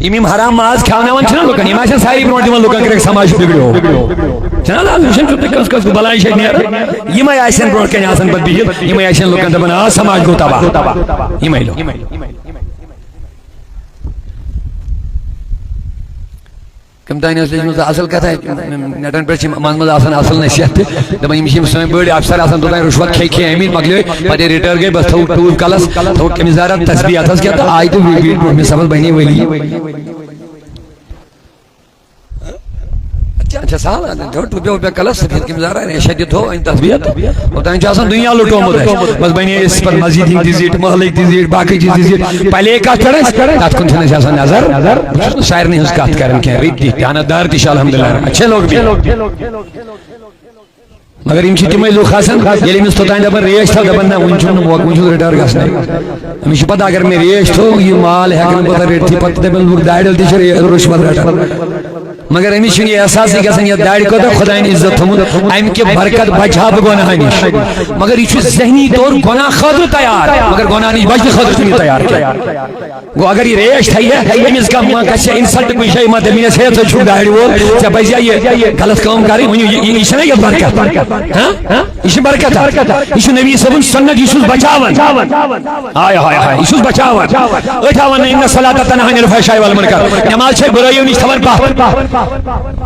M حرام ماز کھاوناوان چھنا لوکن یم آسن ساری برونٹ دِوان لوکن کرک سماج بگڑو چھنا لازم چھُ کس کس بلائی چھ نیران یمے آسن برونٹ کن آسن پتہ بہت یمے آسن لوکن دپان آ سماج گو تباہ یمے لوگ کم تین اصل کتھا نیٹن پہ من مز اصل نصیحت دپان یم سن بڑ افسر آسان توتان رشوت کھے کھے امید مکلے پتہ ریٹائر گئی بس تھو ٹور کلس تھو کمزارا تسبیح اتھس کیا تو آئی تو میں سبز بنی ولی اچھا سال ڈوٹ بیو بے کلس سفید کمزارا شدید ہو ان تسبیح اوتان چھ آسان دنیا لٹومت بس بنی اس پر مسجد ہی دیزیٹ محلے دیزیٹ باقی چیز دیزیٹ پہلے کتھ کرے تات کن چھن آسان نظر شاعر نے اس کتھ کرن کہ ریت دی دیانتدار تہ الحمدللہ اچھے لوگ بھی مگر یم تمے لوگ آسان ییٚلہِ أمِس توتان دپان ریش تھو دپان نہ وُنہِ چھُنہٕ موقعہٕ وُنہِ چھُ رِٹایَر گژھنٕے أمِس چھُ پتہ اگر مےٚ ریش تھو یہِ مال ہٮ۪کہٕ نہٕ بہٕ رٔٹتھٕے پتہٕ دپان لوٗکھ دارٮ۪ل تہِ چھِ رُشوت رٹان مگر أمِس چھُنہٕ یہِ احساسٕے گژھان یتھ دارِ خٲطرٕ خۄدایَن عزت تھوٚمُت امہِ کہِ برکت بچہا بہٕ گۄناہ نِش مگر یہِ چھُ ذہنی طور گۄناہ خٲطرٕ تیار مگر گۄناہ نِش بچنہٕ خٲطرٕ چھُنہٕ یہِ تیار کینٛہہ گوٚو اگر یہِ ریش تھایہِ أمِس کانٛہہ گژھِ اِنسلٹ کُنہِ جایہِ ما دٔپِنٮ۪س ہے ژٕ چھُکھ دارِ وول ژےٚ پزیا یہِ غلط کٲم کرٕنۍ ؤنِو یہِ چھَنا یہِ برکت یہ چھِ برکت یہ چھُ نبی صٲبُن سنت یہ چھُس بچاوان ہائے ہائے ہائے یہ چھُس بچاوان أتھۍ ہاوان نہٕ اِنَّ الصَّلَاةَ تَنْہَىٰ عَنِ الْفَحْشَاءِ وَالْمُنکَرِ نماز چھے برٲیو نِش تھاوان پتھ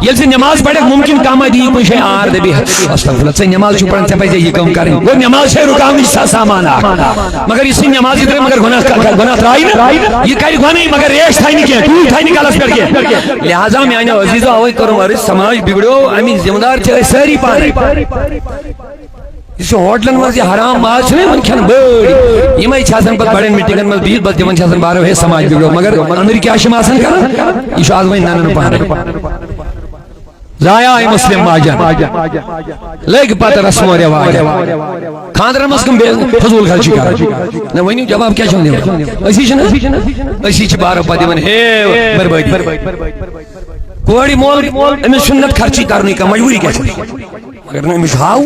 ییٚلہِ ژٕ نماز پرکھ ممکن کانٛہہ ما دی کُنہِ جایہِ آر دپی استغفراللہ ژٕ نماز چھُکھ پران ژےٚ پزی یہِ کٲم کرٕنۍ گوٚو نماز چھے رُکاونٕچ سامان اکھ مگر یُس یہِ نماز ترٛٲے مگر گۄناہ ترٛایہِ نہٕ یہِ کرِ گۄنٕے مگر ریش تھایہِ نہٕ کینٛہہ ٹوٗپۍ تھایہِ نہٕ کلس پٮ۪ٹھ کینٛہہ لہذا میانیو عزیزو اوے کوٚرُم عرض سماج بگڑو امیِکۍ ذمہٕ دار چھِ أسۍ سٲری پانے یہ ہوٹلن مز یہ حرام ماز کھین بڑ یمے پتہ بڑین میٹنگن مز بہت بس دن بارو ہے سماج بگڑو مگر اندر کیا کران یہ آز وی ننن پانے ضائع آئی مسلم ماجن لگ پتہ رسم و رواج خاندر مز کم فضول خرچی کر ورنو جواب کیا اسی بارو پہ دن ہے بربادی کوڑی مول امس سنت خرچی کرنے کا مجبوری کیا اگر نا امس ہاو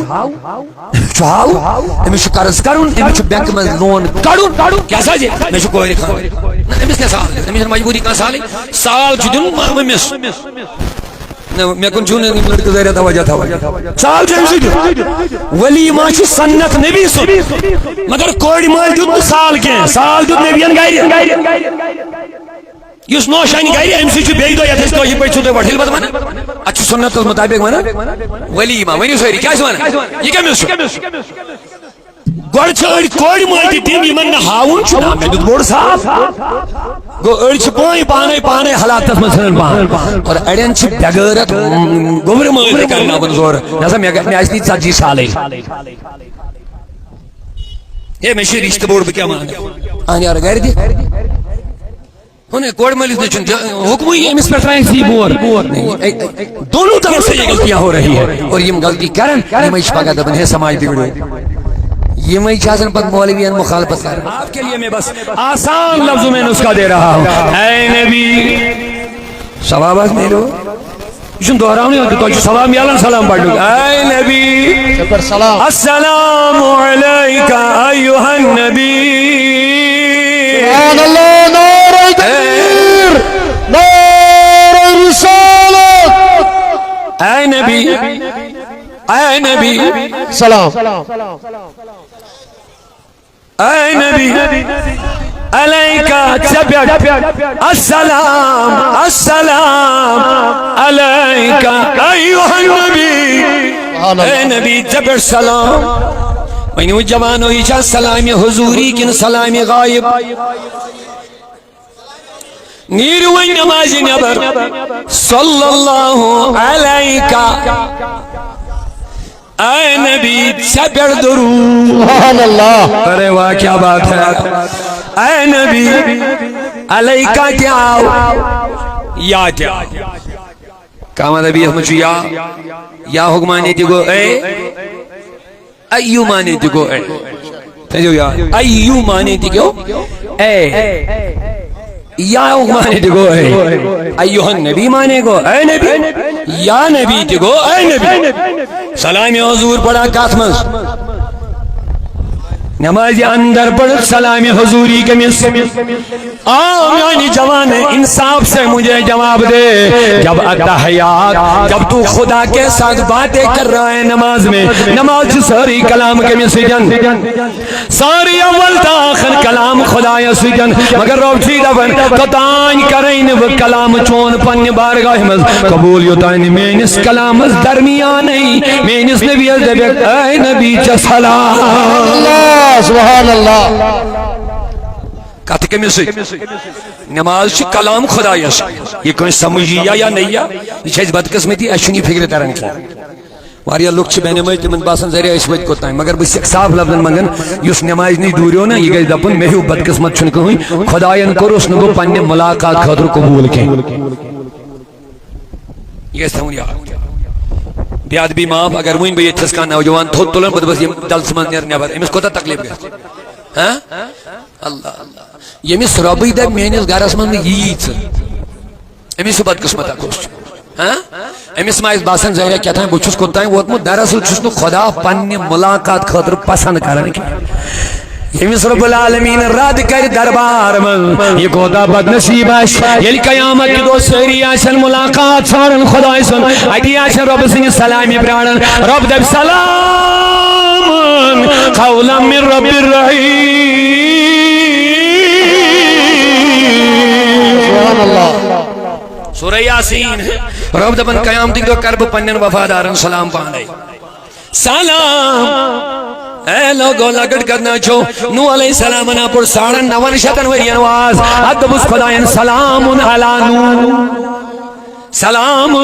امس قرض کرن امس بینک میں لون کڑن کیا سازے میں کوڑی خان امس کیا سال امس مجبوری کا سال دن امس میں کن چون لڑکے ذریعہ توجہ سال ولیمہ سنت نبی سن مگر کوڑی مال دیت سال کی سال دیت نبیین گھر اس نوشانی گھر ام سی بیٚیہِ دۄہ یتھ أسۍ پٲٹھۍ چھُو تُہۍ وٹھِل پتہٕ ونان اتھ چھُ سنتس مطابق ونان ولیمہ ؤنِو سٲری کیٛاہ چھِ ونان یہِ کٔمِس چھُ گۄڈٕ چھِ أڑۍ کورِ مٲلۍ تہِ تِم یِمن نہٕ ہاوُن چھُ مےٚ دیُت بوٚڑ صاف گوٚو أڑۍ چھِ پانے حالاتس منٛز ژھٕنان پان اور اڑٮ۪ن چھِ بغٲرت گوٚمرِ مٲلۍ کرناوان زورٕ نسا مےٚ آسہِ نہٕ 40 سالٕے ہے مےٚ چھُ رِشتہٕ بوٚڑ بہٕ کیٛاہ مانہٕ اہن یارٕ گرِ دِ کوڑ ملس نے حکم ہی امس پر ترائیں سی بور دونوں طرف سے یہ غلطیاں ہو رہی ہے اور یہ غلطی کرن یہ پگہ دپن ہے سماج بگڑو یہ چاہن پت مولویان مخالفت کر آپ کے لیے میں بس آسان لفظوں میں نسخہ دے رہا ہوں اے نبی ثواب میرو جن دہراؤں نہیں تو ثواب میالن سلام پڑھ لوں اے نبی السلام علیکہ ایھا النبی سبحان اللہ تکبیر نعرہ رسالت اے نبی سلام اے نبی علیکہ السلام علیکہ ایھا النبی اے نبی جبر سلام ونیو جوانو یہ سلام حضوری کن سلام غائب نیرو نماز نبر صلی اللہ علیکہ اے نبی سبر درود سبحان اللہ ارے واہ کیا بات ہے اے نبی علیکہ کیا یا کیا کاما نبی احمد چھو یا حکمانی تھی گو اے ایو مانے تھی گو اے ایو مانے تھی گو اے یا مانے تھی گو اے ایوہ النبی مانے گو اے نبی یا نبی تھی گو اے نبی سلام حضور پڑھا کاتمز نماز اندر پڑھ سلام حضوری کمس میانی جوان انصاف سے مجھے جواب دے جب اتحیات جب تو خدا کے ساتھ باتیں کر رہا ہے نماز میں نماز ساری کلام کمس جن ساری اول تا آخر کلام خدا یا سجن مگر رب چی دفن قطعان کرین و کلام چون پن بارگاہ مز قبول یوتائن مینس کلام از درمیان نہیں مینس نبی از دبیک اے نبی چا سلام سبحان اللہ کہتے کہ میں نماز چھ کلام خدا یس یہ کوئی سمجھی یا نہیں یہ چھ بدقسمتی اشنی فکر ترن کی واریا لوگ چھ بین میں تمن باسن ذریعہ اس وقت کوتا ہے مگر بس ایک صاف لفظن منگن یس نماز نہیں دوریو نا یہ گئی دپن میں ہی بدقسمت چھن کوئی خدایان کروس نگو پنی ملاقات خاطر قبول کی یہ سمجھ آ بیاد بھی ماں اگر وہیں بھی اتھس کا نوجوان تھوت تولن بس یہ دل سمان نیر نیابر امس کوتا تکلیف گئے ہاں اللہ یہ مس ربی دے مینس گارس من یہ چھ امس بد قسمت کوش ہاں امس ما اس باسن ظاہر کیا تھا بچس کوتا ہے وہ دراصل چھس نو خدا پنی ملاقات خاطر پسند کرن کی امس رب العالمین رد کر دربار من یہ کوتا بد نصیب اش یل قیامت کی دو سری آشن ملاقات سارن خدا سن اٹی آشن رب سن سلامی پرانن رب دب سلام قولا من رب الرحیم سبحان اللہ سورہ یاسین رب دبن قیامت کی دو کرب پنن وفادارن سلام پانے سلام اے لوگو لگڑ کرنا چھو نو علیہ السلام نا پر ساڑن نوان شتن وری انواز ادب اس خدایان سلام علی نو سلام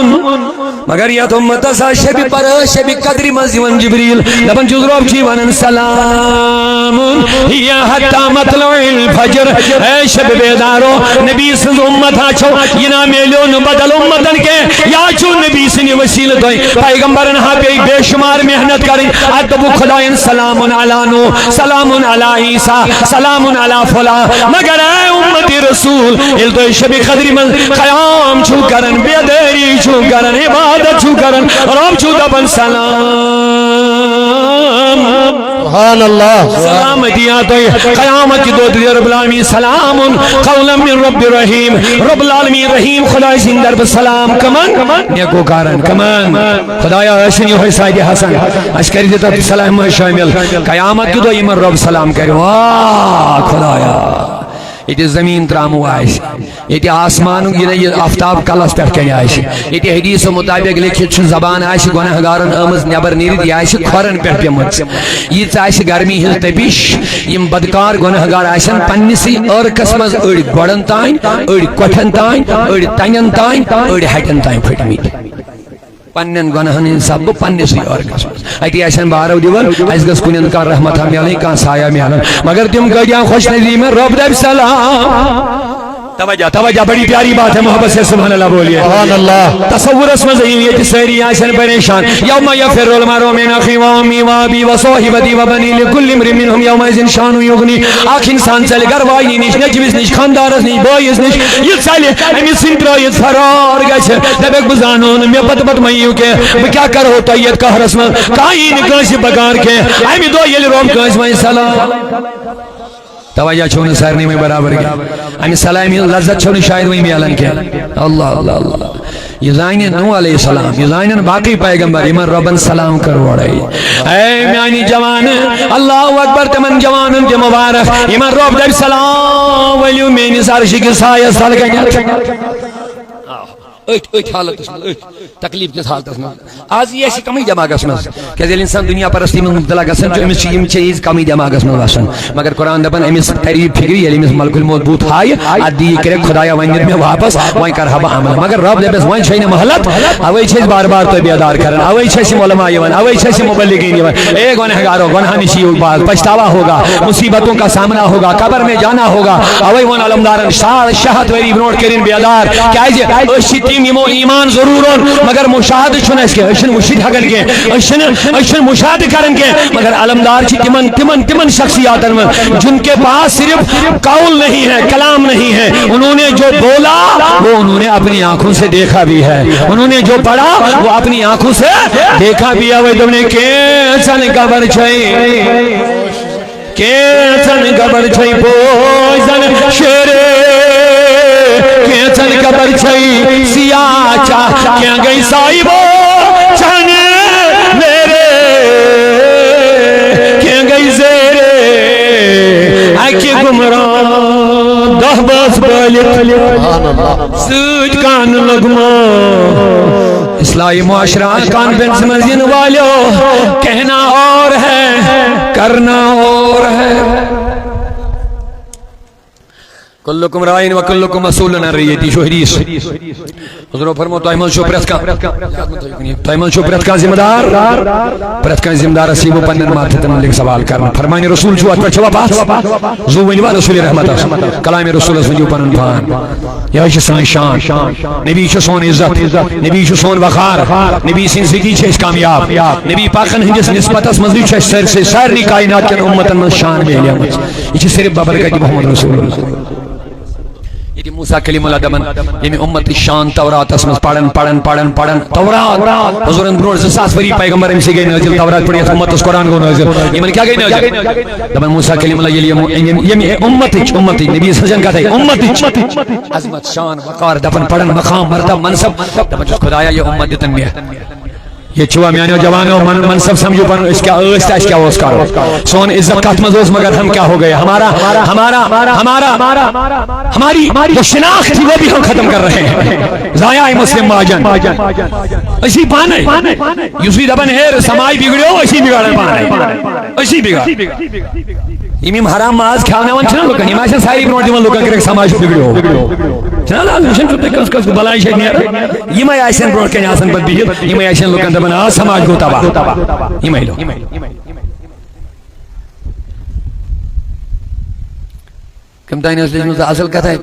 مگر یا تم متسا شبی پر شبی قدری مزیون جبریل لبن جزروب چیوانن سلام یا حتی مطلع الفجر اے شب بیدارو نبی سن امت ہا چھو ینا میلیون بدل امتن کے یا چھو نبی سن وسیل دوئی پیغمبرن ہا بے شمار محنت کریں ادب خدایان سلام علی نو سلام علی عیسیٰ سلام علی فلا مگر اے امتی رسول الدوئی شبی قدری من قیام چھو کرن بیداری چھو کرن عبادت چھو کرن رب چھو دبن سلام سبحان اللہ سلام دیا تو قیامت کی دو رب العالمین سلام قولا من رب الرحیم رب العالمین رحیم خدا سندر بسلام کمان نیکو کارن کمان خدایا اشنی ہوئی سائد حسن اشکری دیتا سلام شامل قیامت کی دو ایمن رب سلام کرے واہ خدایا یہ زمین ترامو آئیش یہ آسمان یہ آفتاب کلس پر کنی آئیش یہ حدیث مطابق لکھت چھ زبان آئیش گناہ گارن آمز نیبر نیرد یہ آئیش کھورن پر پیمت یہ آئیش گرمی ہل تبیش یم بدکار گناہ گار آئیشن پنیسی اور قسمز اڑ گوڑن تائن اڑ کوٹھن تائن اڑ تنین تائن اڑ ہٹن تائن پھٹ میٹ پنن گناہن انصاف بو پنسی اور قسمز ایتی آئیشن بارو دیول ایس گس کنین کا رحمت ہم یعنی کان سایہ میانن مگر تم گڑیاں خوش نظری میں رب دب سلام توجہ بڑی پیاری بات ہے محبت سے سبحان اللہ بولیے سبحان اللہ تصور اس میں ذہنیت سہری آشن پریشان یوم یفر المرء من اخی و امی و ابی و صاحبتی و بنی لکل امرئ منهم یومئذ شان یغنی آخ انسان چل گھر وائی نش نجوس نش خاندارس نش بوئس نش یہ چل امی سنترایت فرار گچ دبک بزانون میں پت پت میو کے کیا کرو طیت کا رسم کائی نکاش بگار کے امی دو یل روم کاش میں سلام توجہ چھونے سارنے میں برابر گیا امی سلامی لذت چھونے شاید وہی میالن کیا اللہ اللہ اللہ یہ زائنین نو علیہ السلام یہ زائنین باقی پیغمبر ایمان ربن سلام کرو رہی اے میانی جوان اللہ اکبر تمن جوانن کے مبارک ایمان رب دب سلام ولیو مینی سارشی کی سایہ سال گیا ایت حالت اس میں تکلیف کس حالت اس میں آج یہ ایسی کمی دماغ اس میں کہ دل انسان دنیا پرستی میں مبتلا گسن جو امس چیز کمی دماغ اس میں واسن مگر قرآن دبن امس تریب فکری یعنی امس ملک الموت بوت ہائی ادی کرے خدایا ونجد میں واپس وہیں کر حبا عمل مگر رب دبس وہیں چھئی محلت اوئی چھئی بار بار تو بیدار کرن اوئی چھئی علماء یون اوئی چھئی مبلغین یون اے گنہگارو گناہ نشی بعد پچھتاوا ہوگا مصیبتوں کا سامنا ہوگا قبر میں جانا ہوگا اوئی ون علمدارن شہد وری نوٹ کرین بیدار کہ ایمان ضرور مگر مشاہد چھن اس کے اشن مشید حقل کے اشن مشاہد کرن کے مگر علمدار چی تمن شخصیات جن کے پاس صرف قول نہیں ہے کلام نہیں ہے انہوں نے جو بولا وہ انہوں نے اپنی آنکھوں سے دیکھا بھی ہے انہوں نے جو پڑھا وہ اپنی آنکھوں سے دیکھا بھی ہے وہ تم نے کیسا قبر چھئی کیچن گبر چھئی پوزن شیرے کیچن گبر چھئی سیاہ چاہ کیا گئی صاحبو چانے میرے کیا گئی زیرے اکی گمران دہ باس بالیت سوچ کان لگما اصلاحی معاشرہ کانفرنس میں زین والیو کہنا اور ہے کرنا اور ہے کلکم رائن و کلکم مسئولن عن رعیتی شو حدیث حضور فرمو تائمل شو پرت کا ذمہ دار پرت کا ذمہ دار اسیبو پنن ماتتن ملک سوال کرنا فرمانی رسول چھو اتر چھوا پاس زو ونیوا رسول رحمت کلام رسول اس ونجو پنن پان یہ ہے سان شان نبی چھو سون عزت نبی چھو سون وقار نبی سین زندگی چھس کامیاب نبی پاکن ہنجس نسبت اس مزدی چھس سر سے ساری کائنات کے امتن من شان میں لیا یہ چھس صرف بابرکت محمد رسول اللہ یہ موسیٰ کلیم اللہ دمن یہ امت شان تورات اسمس پڑھن تورات حضورن برور زساس وری پیغمبر امسی گئی نازل تورات پڑھی امت اس قرآن کو نازل یہ من کیا گئی نازل دمن موسیٰ کلیم اللہ یہ امت نبی سجن کا تھا امت عظمت شان وقار دفن پڑھن مقام مرتب منصب دمن جس خدایا یہ امت دتن میں یہ چھوا میانیو جوانو منصب سمجھو پر اس کیا اوستا اس کیا اوس کارو سون عزت کات مزوز مگر ہم کیا ہو گئے ہماری جو شناخت تھی وہ بھی ہم ختم کر رہے ہیں ضائع مسلم ماجن اسی پانے یوسوی دبن ہے سمائی بگڑیو اسی بگڑن پانے اسی بگڑ امیم حرام ماز کھانے وان چھنا لکن اماشن ساری بنوٹ دیوان لکن کرک سماج بگڑیو چھنا لازم چھتے کس کس بلائی شاید نہیں یہ میں آئیسن بروٹ کنی آسن بد بیہت یہ میں آئیسن لکن دبن سماج کو تباہ یہ میں لو کم تائین اس لیے اصل کہتا ہے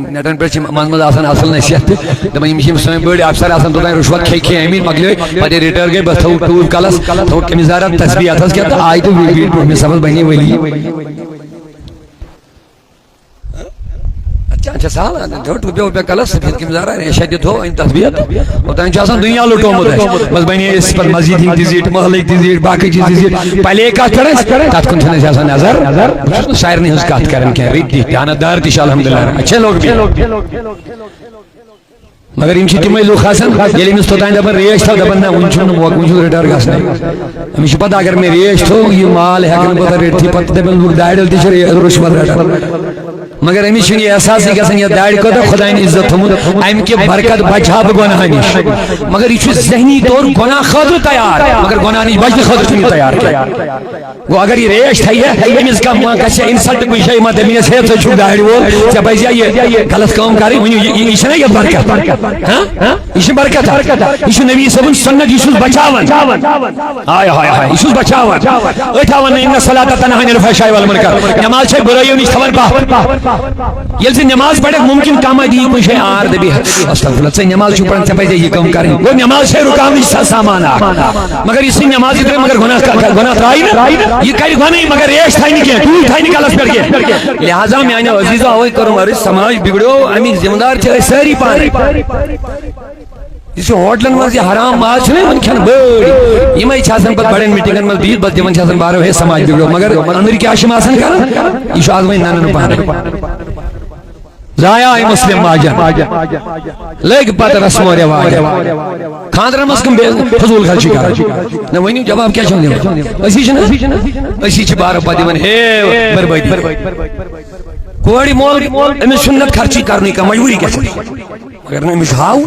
نیٹن پر چھ مانمد آسان اصل نصیحت دبن یہ مشیم سوئیں بڑی افسر آسان تو تائین رشوت کھے امین مگلے پتے ریٹر گئے بس تھو ٹور کلس تو کمیزارت تسبیح آتاز کیا تھا آئی تو ویڈیو پر میں سبز بہنی ولی اچھا سال جھوٹ بیو پہ کلس سفید کمیزارہ شدید ہو ان تسبیحت اور تائین چاہسان دنیا لوٹو مدہ بس بہنی اس پر مزید ہی دیزیٹ محلک دیزیٹ باقی چیز دیزیٹ پہلے ایک کات کریں تات کن چھنے چاہسان نظر شاعر نہیں اس کات کریں کہ ریت دی دیانتدار دیش الحمدللہ اچھے لوگ بھی مگر امشی تمہیں لوگ خاصن یلی میں ستوتائیں دبن ریش تھا دبن نا انچون انچون ریٹر گاس نہیں ہمیشہ پتہ اگر میں ریش تھو یہ مال ہے کہ پتہ ریٹ تھی پتہ دبن لوگ دائیڈل دیشر رشوت ریٹر مگر امی چھنی احساس ہی کسن یہ دائڑ کو تو خدا ان عزت ہمود ایم کے برکت بچھا بگناہ نیش مگر یہ ذہنی طور گناہ خاطر تیار مگر گناہ نیش بچنے خاطر چھنی تیار کیا وہ اگر یہ ریش تھا ہے امیز کا ماں کسی انسلٹ کوئی شئی ماں دمینہ سے تو چھوڑ دائڑ وہ جب ایسا یہ غلط کام کاری یہ چھنا یہ برکت یہ برکت ہے یہ نبی صبح سنت یہ بچاون آئے ہائے ہائے یہ بچاون اتاون ان صلاة تنہا عن الفحشاء والمنکر نماز سے برائیوں نہیں خبر پا یہ سے نماز پڑھے ممکن کام دی کوئی شے آر دے بھی استغفراللہ سے نماز چھو پڑھنے سے پہلے یہ کام کریں وہ نماز سے رکام نہیں سامانا مگر اسی نماز ادھر مگر گناہ ترائی نا یہ کئی گناہ نہیں مگر ریش تھائی نہیں کیا تو تھائی نہیں کالس پر کیا لہذا میں آنے عزیزہ ہوئی کروں مارے سماج بگڑو امین ذمہ دار چلے ساری پانے جسے ہوٹلن میں یہ حرام مال چھنے من کھن بڑی یہ میں چھاسن پر بڑے میٹنگن میں بیت بس دیون چھاسن بارو ہے سماج بگڑو مگر امریکی آشم آسن کرن یہ شو آزمائی نانن پانے ضائع مسلم ماجن لیک پتہ رسم و رواج خاندرن مسکم فضول خرچی کر نہ وینی جواب کیا چھن دیو اسی چھنا اسی چھ بارو پا دیون ہے بربادی کوڑی مول امی سنت خرچی کرنے کا مجبوری کیسے اگر نہ امیش ہاؤ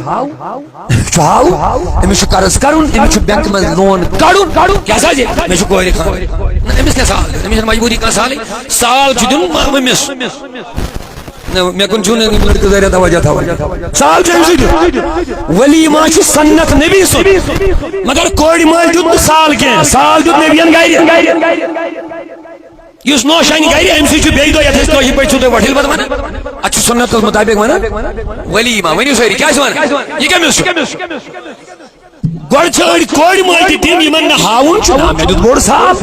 امیش قرض کرن امیش بینک میں لون کاڑو کیسا جی امیش کوئی خان امیش کیا سال امیش مجبوری کا سال چھ دن امیش میں کن چون لڑکے ذریعہ توجہ تھا سال چھ دن ولی ماں چھ سنت نبی سن مگر کوڑی مال جد سال کے سال جد نبیان گائی یس نوشانی گئی امسی چھ بیگ دو یا تھس توہی پہ چھوٹے وٹھل بد مانا اچھا سنت کے مطابق مانا ولیمہ ونیو سوری کیا سوانا یہ کیا میسو گوڑ چھوڑی کوڑی مالتی تیم یمن ہاون چھنا میں جو بوڑ صاف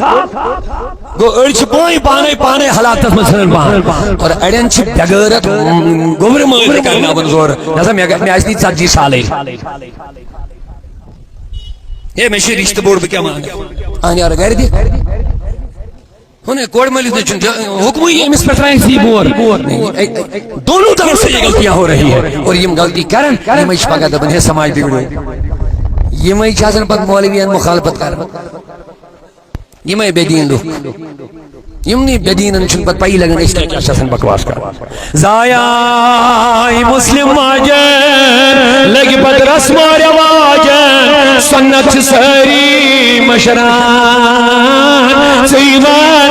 گو ارچ پانے حالاتت مسلن پان اور اڑین چھ بغیرت گوبر مال کرنا بن زور جیسا میں آج نہیں 40 سالے یہ میں رشتہ بوڑ بکیا مانگا آنی آرہ گھر دی انہیں کوڑ ملی حکم ہی امس پر ترائیں سی بور دونوں طرف سے یہ غلطیاں ہو رہی ہے اور یہ غلطی کرن یہ میں پگہ دبن ہے سماج بگڑو یہ میں چاہن پت مولویان مخالفت کر یہ میں بے دین لوگ یمنی بے دینن چھن پت پائی لگن اس کیا چاہن بکواس کر زایا مسلم ماجن لگی پت رسم و رواجن سنت سری مشران سیوان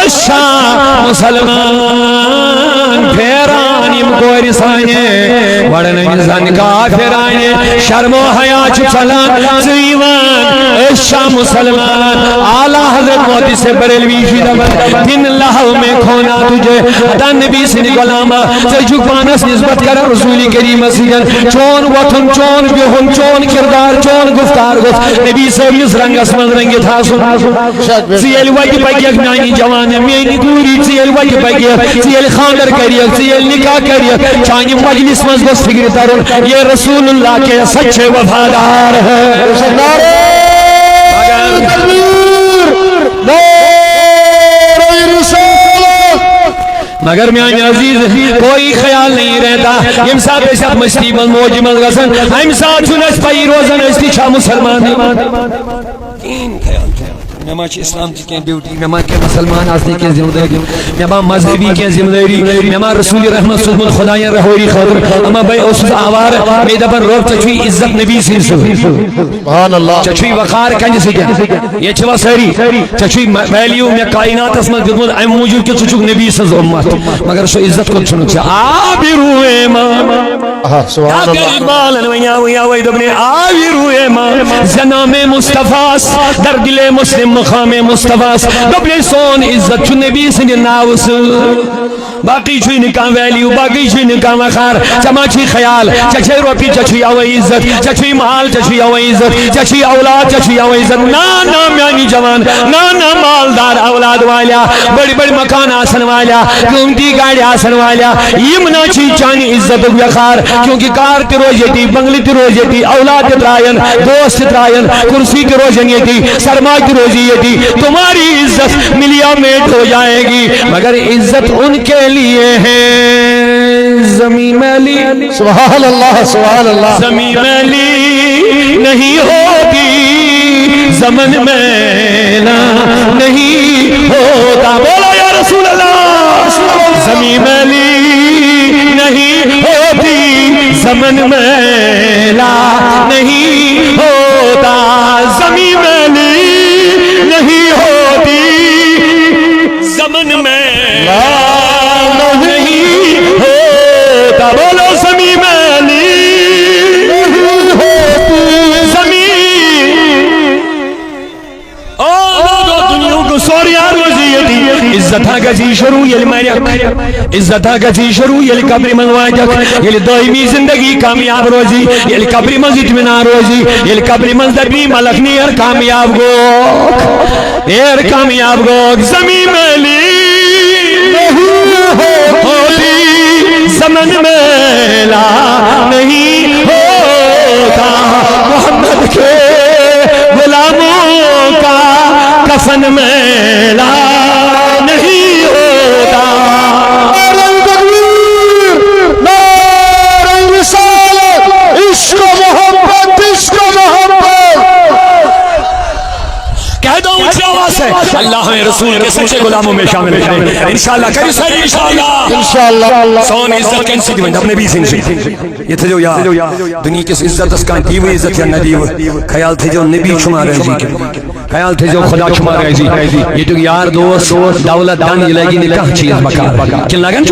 اشا مسلمان پھیران یم گوری سانے وڑن زن کافرانے شرم و حیا چھ چلان سیوان اشا مسلمان اعلی حضرت موتی سے بریلوی شیدہ دن لہو میں کھونا تجھے دن نبی سے غلامہ چجو پانس نسبت کر رسول کریم سیدن چون وطن چون بیہن چون کردار چون گفتار گفت نبی سے اس رنگ اسمن رنگی تھا سن سیل وجہ بگیک نانی جوان مینی گوری سیل وجہ بگیک سیل خاندر کریک سیل نکاح کریک چانی مجلس مزگس فکر ترون یہ رسول اللہ کے سچے وفادار ہے مگر میان عزیز کوئی خیال نہیں رہتا یم ساتھ اس اب مستی من موجی من غسن ہم ساتھ چونس پائی روزن استی چھا مسلمان تین خیال میں ماں اسلام کی ڈیوٹی میں ماں کے مسلمان آسنے کی ذمہ داری میں ماں مذہبی کی ذمہ داری میں ماں رسول رحمت صلی خدایاں رہوری خاطر اما بھائی اس آوار میں دبن روب چچوی عزت نبی سے سبحان اللہ چچوی وقار کنج سے کیا یہ چھوا سری چچوی ویلیو میں کائنات اسمت گدمت ایم موجود کے چچوک نبی سے امت مگر سو عزت کو چھنو چھا آبی روئے ماں سبحان اللہ زنام مصطفیٰ در دل مسلم مقام مصطفیٰ دبلے سون عزت چو نبی سے ناوس باقی چھوئی نکاح ویلیو باقی چھوئی نکاح وقار چما چھی خیال چچھے روپی چچھوی آوائی عزت چچھوی محال چچھوی آوائی عزت چچھوی اولاد چچھوی آوائی عزت نانا میانی جوان نانا مالدار اولاد والا بڑی بڑی مکان آسن والا قیمتی گاڑی آسن والا یمنا چھی چانی عزت وقار کیونکہ کار تی روزیتی بنگلی تی روزیتی اولاد تی ترائن دوست تی ترائن کرسی تی روزنیتی سرما تی روزیتی تمہاری عزت ملیا میٹ ہو جائے گی مگر عزت ان کے لیے ہے زمین میلی سبحان اللہ سبحان اللہ زمین میلی نہیں ہوتی زمن میلا نہیں ہوتا بولا یا رسول اللہ زمین میلی نہیں ہوتی زمن میلا نہیں ہوتا زمین میلی نہیں ہوتی زمن میلا نہیں ہوتا بولو زمین میلی نہیں ہوتی زمین دنیا کو سوری آروزیتی عزتہ گزی شروع یلی میرک عزتہ گزی شروع یلی قبر من واجک یلی دائمی زندگی کامیاب روزی یلی قبر من اطمینان روزی یلی قبر من دربی ملک نیر کامیاب گوک نیر کامیاب گوک زمین میلی ہوتی زمن میلا نہیں ہوتا محمد کے غلاموں کا کفن میلا نہیں ہوتا نعرہ رسالت عشق و محبت عشق و محبت کہہ دو اونچی آواز ہے اللہ ہمیں رسول کے سچے غلاموں میں شامل کریں انشاءاللہ کری سر انشاءاللہ سون عزت کے انسی دیویں اپنے بھی سنشی یہ تھے جو یا دنیا کس عزت اس کا دیو عزت یا ندیو خیال تھے جو نبی شما رہے جی خیال تھے جو خدا شما رہے جی یہ تو یار دوست دولت دان یہ لگی نکاح چیز بکار کن لگن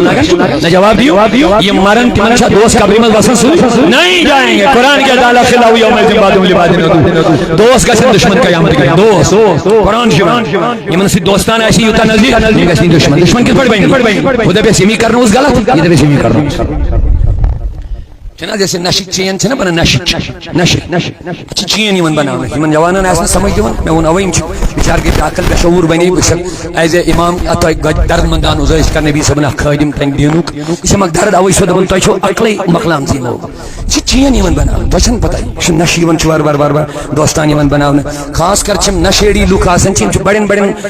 نہ جواب دیو یہ مرن تمنشا دوست قبری میں وصل سن نہیں جائیں گے قرآن کے تعالیٰ خلاو یوم الجباد لباد دوست کا سن دشمن قیامت کریں دوست قرآن شیوان یہ من سی دوستان ایسی ہوتا نزدیک یہ کسی دشمن کس پڑھ بینی خدا پہ سیمی کرنا اس غلط یہ دے سیمی کرنا چھنا جیسے نشک چین چھنا بنا نشک چین یمن بناونا یمن جوانن آسن سمجھ دیون میں ون اویم چھ بچار کے عقل کا شعور بنی بشک ایز اے امام اتو درد مندان عزیز کا نبی صلی اللہ علیہ وسلم خادم تن دینک اس مک درد اوی سو دبن تو چھو عقلی مقلام زی لوگ چین یمن بناونا تو پتہ چھ نش یمن چھ بار دوستان یمن بناونا خاص کر چھم نشیڑی لوک آسن چھم بڑن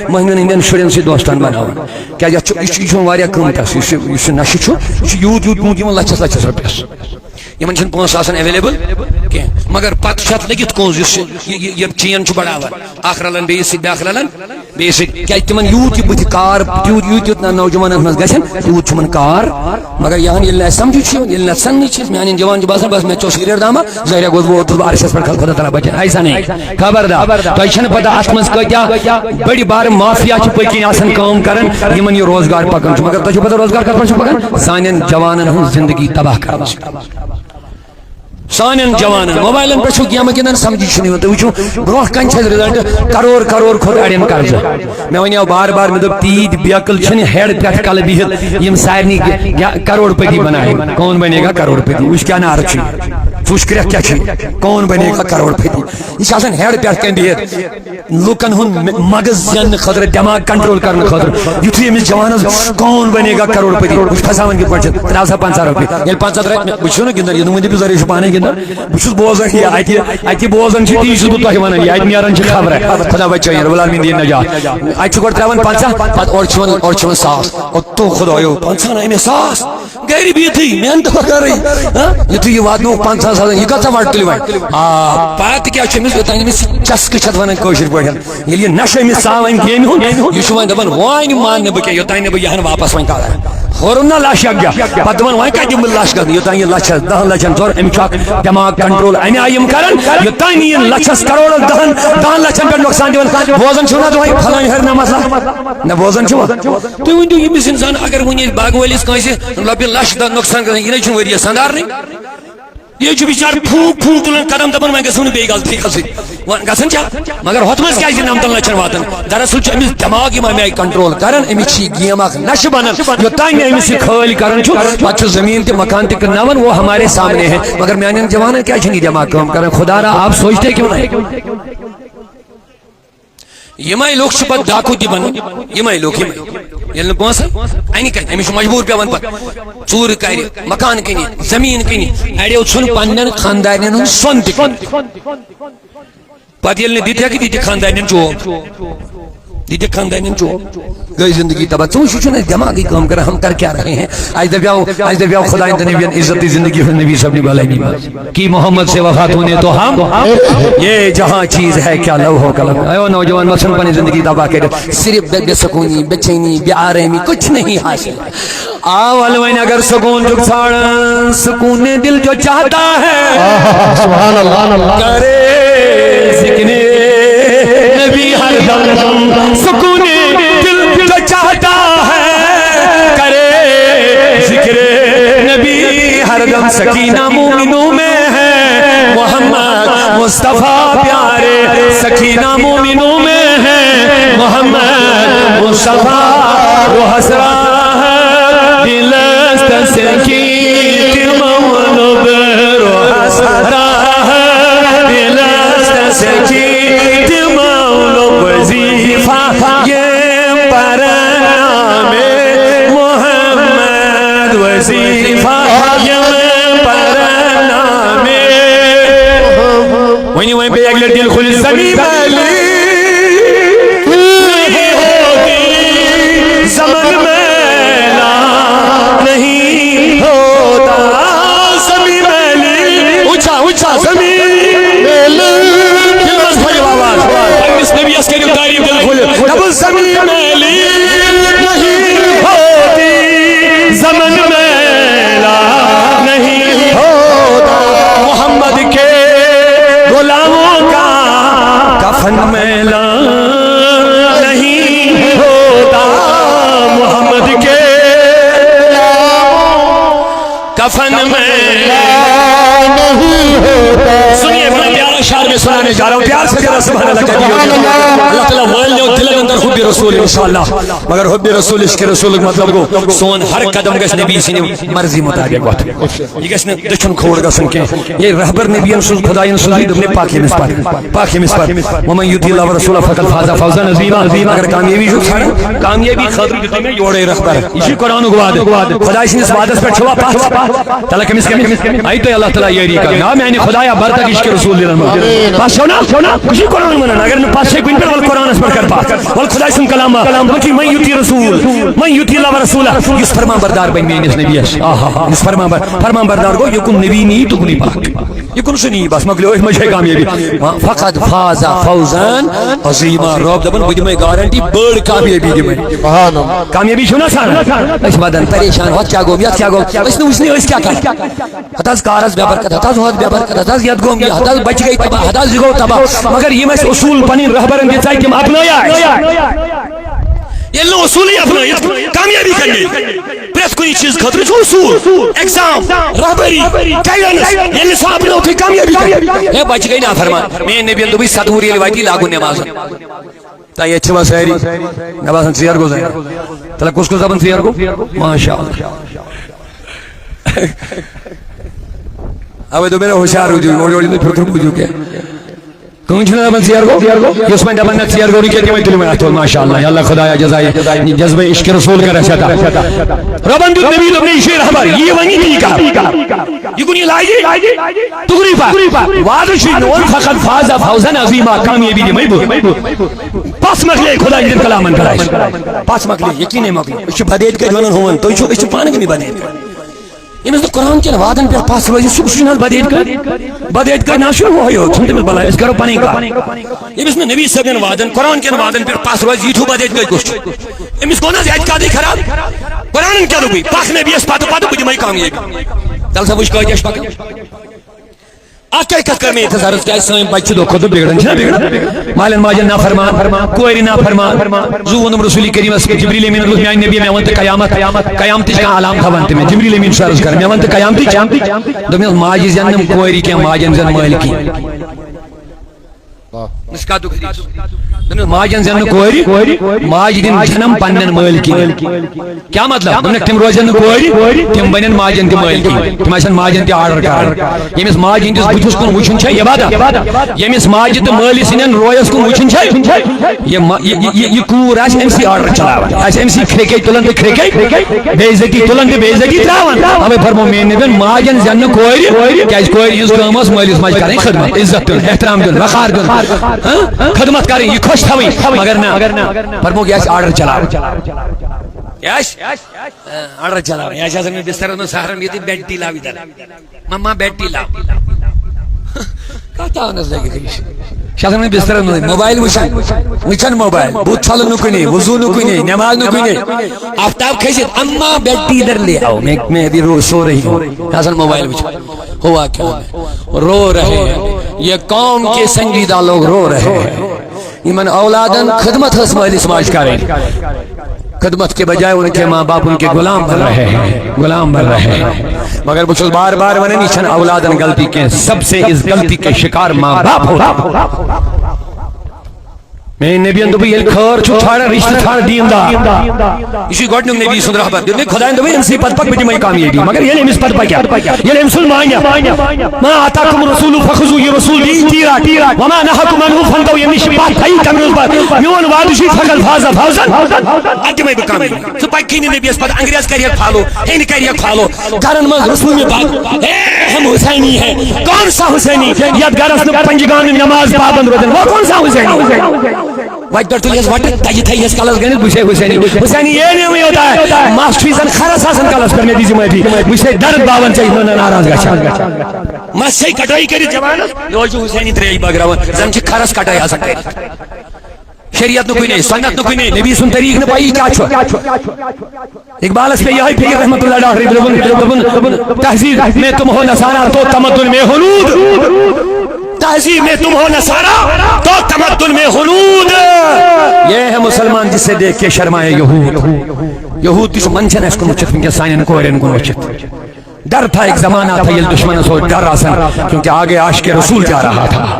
مہنگن ہندن شڑن سی دوستان بناونا کیا یہ واریاہ قیمت اس نش چھ یوت یمن لچھس رۄپیس یمن چھن پونس آسان اویلیبل کی مگر پت چھت لگت کوز یہ چین چھ بڑھاوان اخ رلن بیس سی بیاکھ رلن بیس کیا تمن یوت بت کار یوت نوجوان من گژھن یوت چھمن کار مگر یہاں یل سمجھ چھ یل سن چھ میان جوان باسان بس میں چوسیر داما ظاہر گوز ووت عرشس پر خدا تعالی بچن ایسا نہیں خبردار تو چھن پتہ ات مز کیا بڑی بار مافیا چھ پکین آسان کام کرن یمن یہ روزگار پکن چھ مگر تو پتہ روزگار کتن چھ پکن سانن جوانن ہن زندگی تباہ کرن سانن جوانن موبائلن پہ چھو گیم گندن سمجھی چھنی تو وچھو برو کن چھ رزلٹ کرور کھوت اڑین قرض میں ونیو بار میں دب تید بیکل چھنی ہیڈ پیٹھ کل بہت یم سارنی کروڑ پتی بنائے کون بنے گا کروڑ پتی وچ کیا نار چھ وچ کریا کیا چھ کون بنے گا کروڑ پتی یہ آسان ہیڈ پیٹھ کن بہت لوکن ہن مغز زین خاطر دماغ کنٹرول کرن خاطر یتھے امس جوانس کون بنے گا کروڑ پتی وچ پھساون کی پچ 350 روپے یل 50 روپے وچھو نا گندن یہ نمودی بزاری چھ پانے بس بوزان یہ اتہ بوزان تی بہت ونان یہ نیران خبر خدا بچائیں رب العالمین دین نجات اتہ گۄڈٕ تراوان 50 پتہ اور چھوان 100 تو خدایو 50 نہ 100 گھر بہتھی محنت کرے یتھے یہ واتنو 50,000 یہ کتھ وٹ تل وۄنۍ پتہ کیا چھ امس اوتان امس چسکہ چھت ونان کٲشِر پٲٹھۍ ییٚلہِ یہِ نشہ امس ژاو وۄنۍ گیمہِ ہُنٛد یہِ چھُ وۄنۍ دپان وۄنۍ مان نہٕ بہٕ کینٛہہ یوٚتانۍ نہٕ بہٕ یہِ ہن واپس وۄنۍ کرٕ ہورُن نا لچھ اکھ پتہ دپان وۄنۍ کتہِ دِمہٕ بہٕ لچھ گژھِ یوٚتانۍ یہِ لچھس 10 لچھن ژور أمِس چھُ اکھ دماغ کنٹرول امہِ آیہِ یِم کران یوٚتانۍ یہِ لچھس کروڑس 10 لچھن پٮ۪ٹھ نۄقصان دِوان بوزان چھُو نا تُہۍ پھلٲنۍ ہر نہ مسلہٕ نہ بوزان چھُوا تُہۍ ؤنۍتو ییٚمِس انسان اگر وٕنہِ باغہٕ وٲلِس کٲنٛسہِ رۄپیہِ لچھ دہ نۄقصان گژھان یہِ نَے چھُنہٕ ؤرۍیَس سنٛدارنٕے یہ چھُ بِچار پھوٗک تُلان قدم دپان وۄنۍ گژھو نہٕ بیٚیہِ غلطی کھسٕنۍ گژھان چھا مگر ہۄتھ منٛز کیازِ 90 لچھن واتان دراصل چھُ أمِس دٮ۪ماغ یِم امہِ آیہِ کنٹرول کران أمِس چھِ یہِ گیم اکھ نشہٕ بنان یوٚتانۍ نہٕ أمِس یہِ کھٲلۍ کران چھُ پتہٕ چھُ زمیٖن تہِ مکان تہِ کٕنناوان وہ ہمارے سامنے ہے مگر میانٮ۪ن جوانن کیازِ چھُنہٕ یہِ دٮ۪ماغ کٲم کران خدا را آپ سوچتے کیوں نہیں یمے لوگ چھِ پتہٕ ڈاکوٗ تہِ بنان یمے لوگ ییٚلہِ نہٕ پونٛسہٕ انہِ کتہِ أمِس چھُ مجبوٗر پیوان پتہٕ ژوٗرٕ کرِ مکان کٕنہِ زمیٖن کٕنہِ اڑیو ژھُن پننٮ۪ن خاندارنٮ۪ن ہُنٛد سۄن تہِ پتہٕ ییٚلہِ نہٕ دِتہِ ہٮ۪کہِ دِتہِ خاندارنٮ۪ن چوب دِتہِ خاندارنٮ۪ن چوب گئی زندگی تباہ ژٕ وٕچھ چھُنہٕ دٮ۪ماغٕے کٲم کران ہم کر کیا رہے ہیں اَسہِ دپیٛاو خدایَن تہٕ نبیَن عزت زندگی ہُنٛد نبی صاحب نے بھلائی کی محمد سے وفات ہونے تو ہم یہ جہاں چیز ہے کیا لوح قلم اے نوجوان مت ژھٕن پنٕنۍ زندگی تباہ کٔرِتھ صرف بے سکونی بے چینی بے آرامی کچھ نہیں حاصل اول وۄنۍ اگر سکون چھُکھ ژھانڈان سکون دل جو چاہتا ہے سبحان اللہ کرے ذکر نبی ہر دم سکون دل جو چاہتا ہے کرے ذکر نبی ہر دم سکینہ مومنوں میں ہے محمد مصطفیٰ پیارے سکینہ مومنوں میں ہے محمد مصطفیٰ وہ حسرہ ہے دلست سکین مولو برو حسرہ ہے دلست سکین مولو وظیفہ یہ پرنام محمد وظیفہ یہ پرنام وہیں وہیں پہ اگلے دل خل زمین علی نہیں ہوگی زمن میلا نہیں ہوتا زمین علی اچھا زمین دل بس بھائی آواز اس نبی اس کے لیے تعریف دل کھل اب زمین علی نہیں ہوتی زمن میلا نہیں ہوتا محمد کے غلاموں کا کفن میلا نہیں ہوتا محمد کے کفن میلا نہیں ہوتا سنیے بڑا پیارا شعر میں سنانے جا رہا ہوں، پیار سے ذرا سبحان اللہ کہیے۔ اللہ تعالیٰ والے دل اندر حب رسول انشاءاللہ، مگر حب رسول عشق رسول مطلب گو سون ہر قدم گژھِ نبی سٕنٛدِ مرضی مطابق وتھُن، یہ گژھِ نہٕ دٔچھُن کھوڑ گژھُن کینٛہہ۔ یہ رہبر نبیَن سُنٛد خۄدایَن سوٗزی دوٚپنَے پاک ییٚمِس پَتہٕ، پاک ییٚمِس پَتہٕ وَمَن یُطِع اللَّهَ وَرَسُولَهُ فَقَدْ فَازَ فَوْزًا عَظِیمًا۔ اگر کامیابی چھُ ژھانٛڈان، کامیابی خٲطرٕ دیُت مےٚ یورے رہبر، یہ چھُ قرآنُک وعدٕ، خۄداے سٕنٛدِس وعدس پٮ۪ٹھ چھُوا پتھ؟ تعالیٰ کٔمِس کٔمِس آیہِ تۄہہِ اللہ تعالیٰ یٲری کرنہِ، آ میٛانہِ خۄدایا بر تک عشق رسول دِلن منٛز پتھ چھو نا، بہٕ چھُے قرآن وَنان، اگر نہٕ پتھ چھے کُنہِ پٮ۪ٹھ وَلہٕ قرآنس پٮ۪ٹھ کر پتھ، وَلہٕ خۄداے سُنٛد کلام وَلہٕ من یُطیع رسول، من یُطیع اللہ ورسولہ، یُس فرمان بردار بنہِ میٛٲنِس نبیَس، یُس فرمان بردار گوٚو یُکُن نبی نی تُکنُے پاک، یُکُن سُہ نی بس مۄکلیو أتھۍ منٛز چھے کامیٲبی۔ فقط فاز فوزًا عظیما، رب دپان بہٕ دِمے گارنٹی بٔڑ کامیٲبی دِمے۔ کامیٲبی چھُو نا ژھانڈان، أسۍ وَدان پریشان ہۄتھ کیٛاہ گوٚو یتھ کیٛاہ گوٚو، أسۍ نہٕ وٕچھنٕے أسۍ کیٛاہ کرٕ، ہتھ حظ کارس بے برکت، ہتھ حظ ہۄتھ بے برکت، ہتھ حظ یتھ گوٚو، ہتھ حظ بچہِ گٔے تباہ، ہتھ حظ یہِ گوٚو تباہ، مگر یِم اَسہِ اصوٗل پنٕنۍ رہبرن دِژے تِم اپنٲیا ییٚلہِ نہٕ اصوٗلٕے اپنٲیِتھ کامیٲبی کَرِ پرٛٮ۪تھ کُنہِ چیٖز خٲطرٕ چھُ اصوٗل، ایگزام، رہبری، گایڈنس، ییٚلہِ نہٕ سُہ اپنوو تُہۍ کامیٲبی کَرِ۔ ہے بچہِ گٔے نافرمان، میٛٲنۍ نبیَن دوٚپُے صدوٗر ییٚلہِ واتہِ لاگُن نٮ۪مازن، تۄہہِ ییٚتہِ چھِوا سٲری مےٚ باسان ژیر گوٚو ظٲہِر، تَلہٕ کُس کُس دپان ژیر گوٚو، ماشاء اللہ۔ اوے دوٚپ مےٚ ہوشیار روٗزِو، اورٕ یورٕ یِنہٕ پھِرتھُر بوٗزِو کینٛہہ، کٕہٕنۍ چھُنہٕ دپان ژیر گوٚو، یُس وۄنۍ دپان نہ ژیر گوٚو نہٕ کینٛہہ تِمے تُلِو وۄنۍ اَتھٕ ماشاء اللہ، اللہ خۄدایا جزایہِ جذبے عشق رسول کر اَسہِ عطا۔ رۄبن دیُت نبی دوٚپنَے یہِ چھُے رہبر، یہِ وَنہِ تی کر، یہِ کُنہِ لاگہِ تُکنُے پتھ، وعدٕ چھُے میون فقط فاز فوزًا عظیما، کامیٲبی دِمے بہٕ۔ پتھ مۄکلے خۄداے ہٕنٛدٮ۪ن کلامن کر اَسہِ، پتھ مۄکلے یقیٖنے مۄکلے، أسۍ چھِ بدعت کَتہِ وَنان ہُمن، تُہۍ چھِو، أسۍ چھِ پانہٕ کٔنی بدعت کران، ییٚمِس نہٕ قرآن کٮ۪ن وعدن پٮ۪ٹھ پتھ روزِ سُہ چھُنہٕ حظ بدعت کَرِ، بدعت کَرِ نہ چھُنہٕ ہُہے یوت، ژھٕن تٔمِس بلاے، أسۍ کرو پنٕنۍ کتھ۔ ییٚمِس نہٕ نبی صٲبن وعدن قرآن کٮ۪ن وعدن پٮ۪ٹھ پتھ روزِ یہِ چھُ بدعت کَتہِ کُس چھُ، أمِس گوٚو نہ حظ اعتقادٕے خراب، قرآنن کیٛاہ دوٚپُے پکھ نبیَس پتہٕ بہٕ دِمے کامیٲبی، تَلہٕ سا وٕچھ کۭتیاہ چھِ پکان۔ اکھ کتھ کر مےٚ ییٚتھس عرض کیٛازِ سٲنۍ بچہِ چھِ دۄہ کھۄتہٕ دۄہ بِگڑان، چھِنا بِگڑان، مالٮ۪ن ماجٮ۪ن نافرمان، کورِ نافرمان، زُ ووٚنُم رسوٗلِ کریٖمس جبریٖل امیٖنن دوٚپ میٛانہِ نبی مےٚ ووٚن تہٕ قیامتٕچ کانٛہہ علام تھاوان تہِ مےٚ، جبریٖل امیٖن چھُ عرض کران مےٚ ووٚن تہٕ قیامتٕچ، دوٚپمَس ماجہِ زینہٕ نہٕ کورِ کینٛہہ، ماجٮ۪ن زینہٕ مٲلۍ کینٛہہ، ماجن زین کورِ، ماجہِ دِن جنم پننٮ۪ن مٲلکِن، کیٛاہ مطلب، دوٚپنکھ تِم روزن نہٕ کورِ، تِم بنن ماجن تہِ مٲلکِن، تِم آسن ماجن تہِ آرڈر کران۔ ییٚمِس ماجہِ ہٕنٛدِس بُتھِس کُن وٕچھُن چھےٚ عبادت، ییٚمِس ماجہِ تہٕ مٲلِس ہٕنٛدٮ۪ن رویس کُن وٕچھُن چھےٚ، یہِ کوٗر آسہِ أمسٕے آرڈر چلاوان، آسہِ أمسٕے کھرٛیٚکے تُلان تہٕ کھرٛیٚکے، بے عزتی تُلان تہٕ بے عزتی تراوان، اوے فرمو میٛٲنۍ نبیَن ماجن زین نہٕ کورِ، کیٛازِ کورِ ہٕنٛز کٲم ٲس مٲلِس ماجہِ کرٕنۍ خدمت، عزت دیُن، احترام دیُن، وقار دیُن، خدمت کرٕنۍ، یہِ خۄش تھاوٕنۍ، مگر نہ فرمو یہِ آسہِ آرڈر چلاوان، کیٛاہ آسہِ آرڈر چلاوان، یہِ آسہِ آسان مےٚ بسترس منٛز سہرن ییٚتہِ بیڈ ٹی لاو ادھر، مما بیڈ ٹی لاو، کتھ آونس لگِتھ یہِ چھِ آسان مےٚ بسترس منٛز موبایل وٕچھان موبایل، بُتھ چھلُن نہٕ کُنے، وضوٗ نہٕ کُنے، نٮ۪ماز نہٕ کُنے، آفتاب کھٔسِتھ اما بیڈ ٹی ادھر لے آو، میں ابھی سو رہی ہوں، آسان موبائل وٕچھان، ہوا کیا ہے، رو رہے ہیں یہ قوم کے سنجیدہ لوگ رو رہے ہیں، یمن اولادن خدمت ہس مالس ماج کریں، خدمت کے بجائے ان کے ماں باپ ان کے غلام بن رہے ہیں، غلام بن رہے ہیں، مگر بچوں بار بار ونن یہ اولادن غلطی کے، سب سے اس غلطی کے شکار ماں باپ ہوتا۔ میں نبیَن دوٚپ ییٚلہِ خٲر چھُ ژھانڈان رشتہٕ ژھانڈ دیٖندار، یہِ چھُ گۄڈنیُک نبی سُنٛد رہبر، دیُت مےٚ خۄدایَن دوٚپ أمسٕے پتہٕ پکھ بہٕ دِمے کامیٲبی، مگر ییٚلہِ أمِس پتہٕ پکہِ، ییٚلہِ أمۍ سُنٛد مانہِ، ما آتاکُم رسوٗلُ فخذوٗ، یہِ رسوٗل دی تیٖرا، وما نہاکُم عنہُ فانتہوٗ، ییٚمہِ نِش پتھ تھایی تَمہِ روز پتہٕ، میون وعدٕ چھُے فقط فاز فوزًا، اَدٕ دِمے بہٕ کامیٲبی، ژٕ پکھی نہٕ نبیَس پتہٕ، انگریز کریکھ فالو، ہیٚنٛدۍ کریکھ فالو، گرن منٛز رسوٗل مےٚ بات، ہم حسینی ہے، کون سا حسینی، یتھ گرس نہٕ پنجگان نماز پابند روزن، وہ کون سا حسینی، وتہِ پٮ۪ٹھ تُلہس وٹہٕ تجہِ تھٲیہس کلس گٔنڈِتھ بہٕ چھے حسینی، حسینی یہ نہیں ہوتا ہے، مس چھُے زن کھرس آسان کلس پٮ۪ٹھ، مےٚ دِزِ معٲفی، بہٕ چھے درد باون ژےٚ ناراض گژھان، مس چھے کٹٲے کٔرِتھ جوانس، یہوے چھُ حسینی ترٛیش بٲگراوان، زن چھِ کھرس کٹٲے آسان کٔرِتھ، شریعت نہٕ کُنے، سنت نہٕ کُنے، نبی سُنٛد طریٖقہٕ نہٕ پایی کیٛاہ چھُ، اقبالس پے یہے فکر رحمت اللہ ڈاکٹر، تہذیب میں تم ہو نصارا تو تمدن میں ہنود، تہذیب میں تم ہو نصارا تو تمدن میں ہنود، یہ ہے مسلمان جسے دیکھ کے شرمائے یہود، یہود تہِ چھُ منٛدچھن اَسہِ کُن وٕچھِتھ وٕنکٮ۪س سانٮ۪ن کورٮ۪ن کُن وٕچھِتھ، ڈر تھا ایک زمانہ تھا ییٚلہِ دشمنس اوس ڈر آسان، کیونکہ آگے عاشق رسول جا رہا تھا،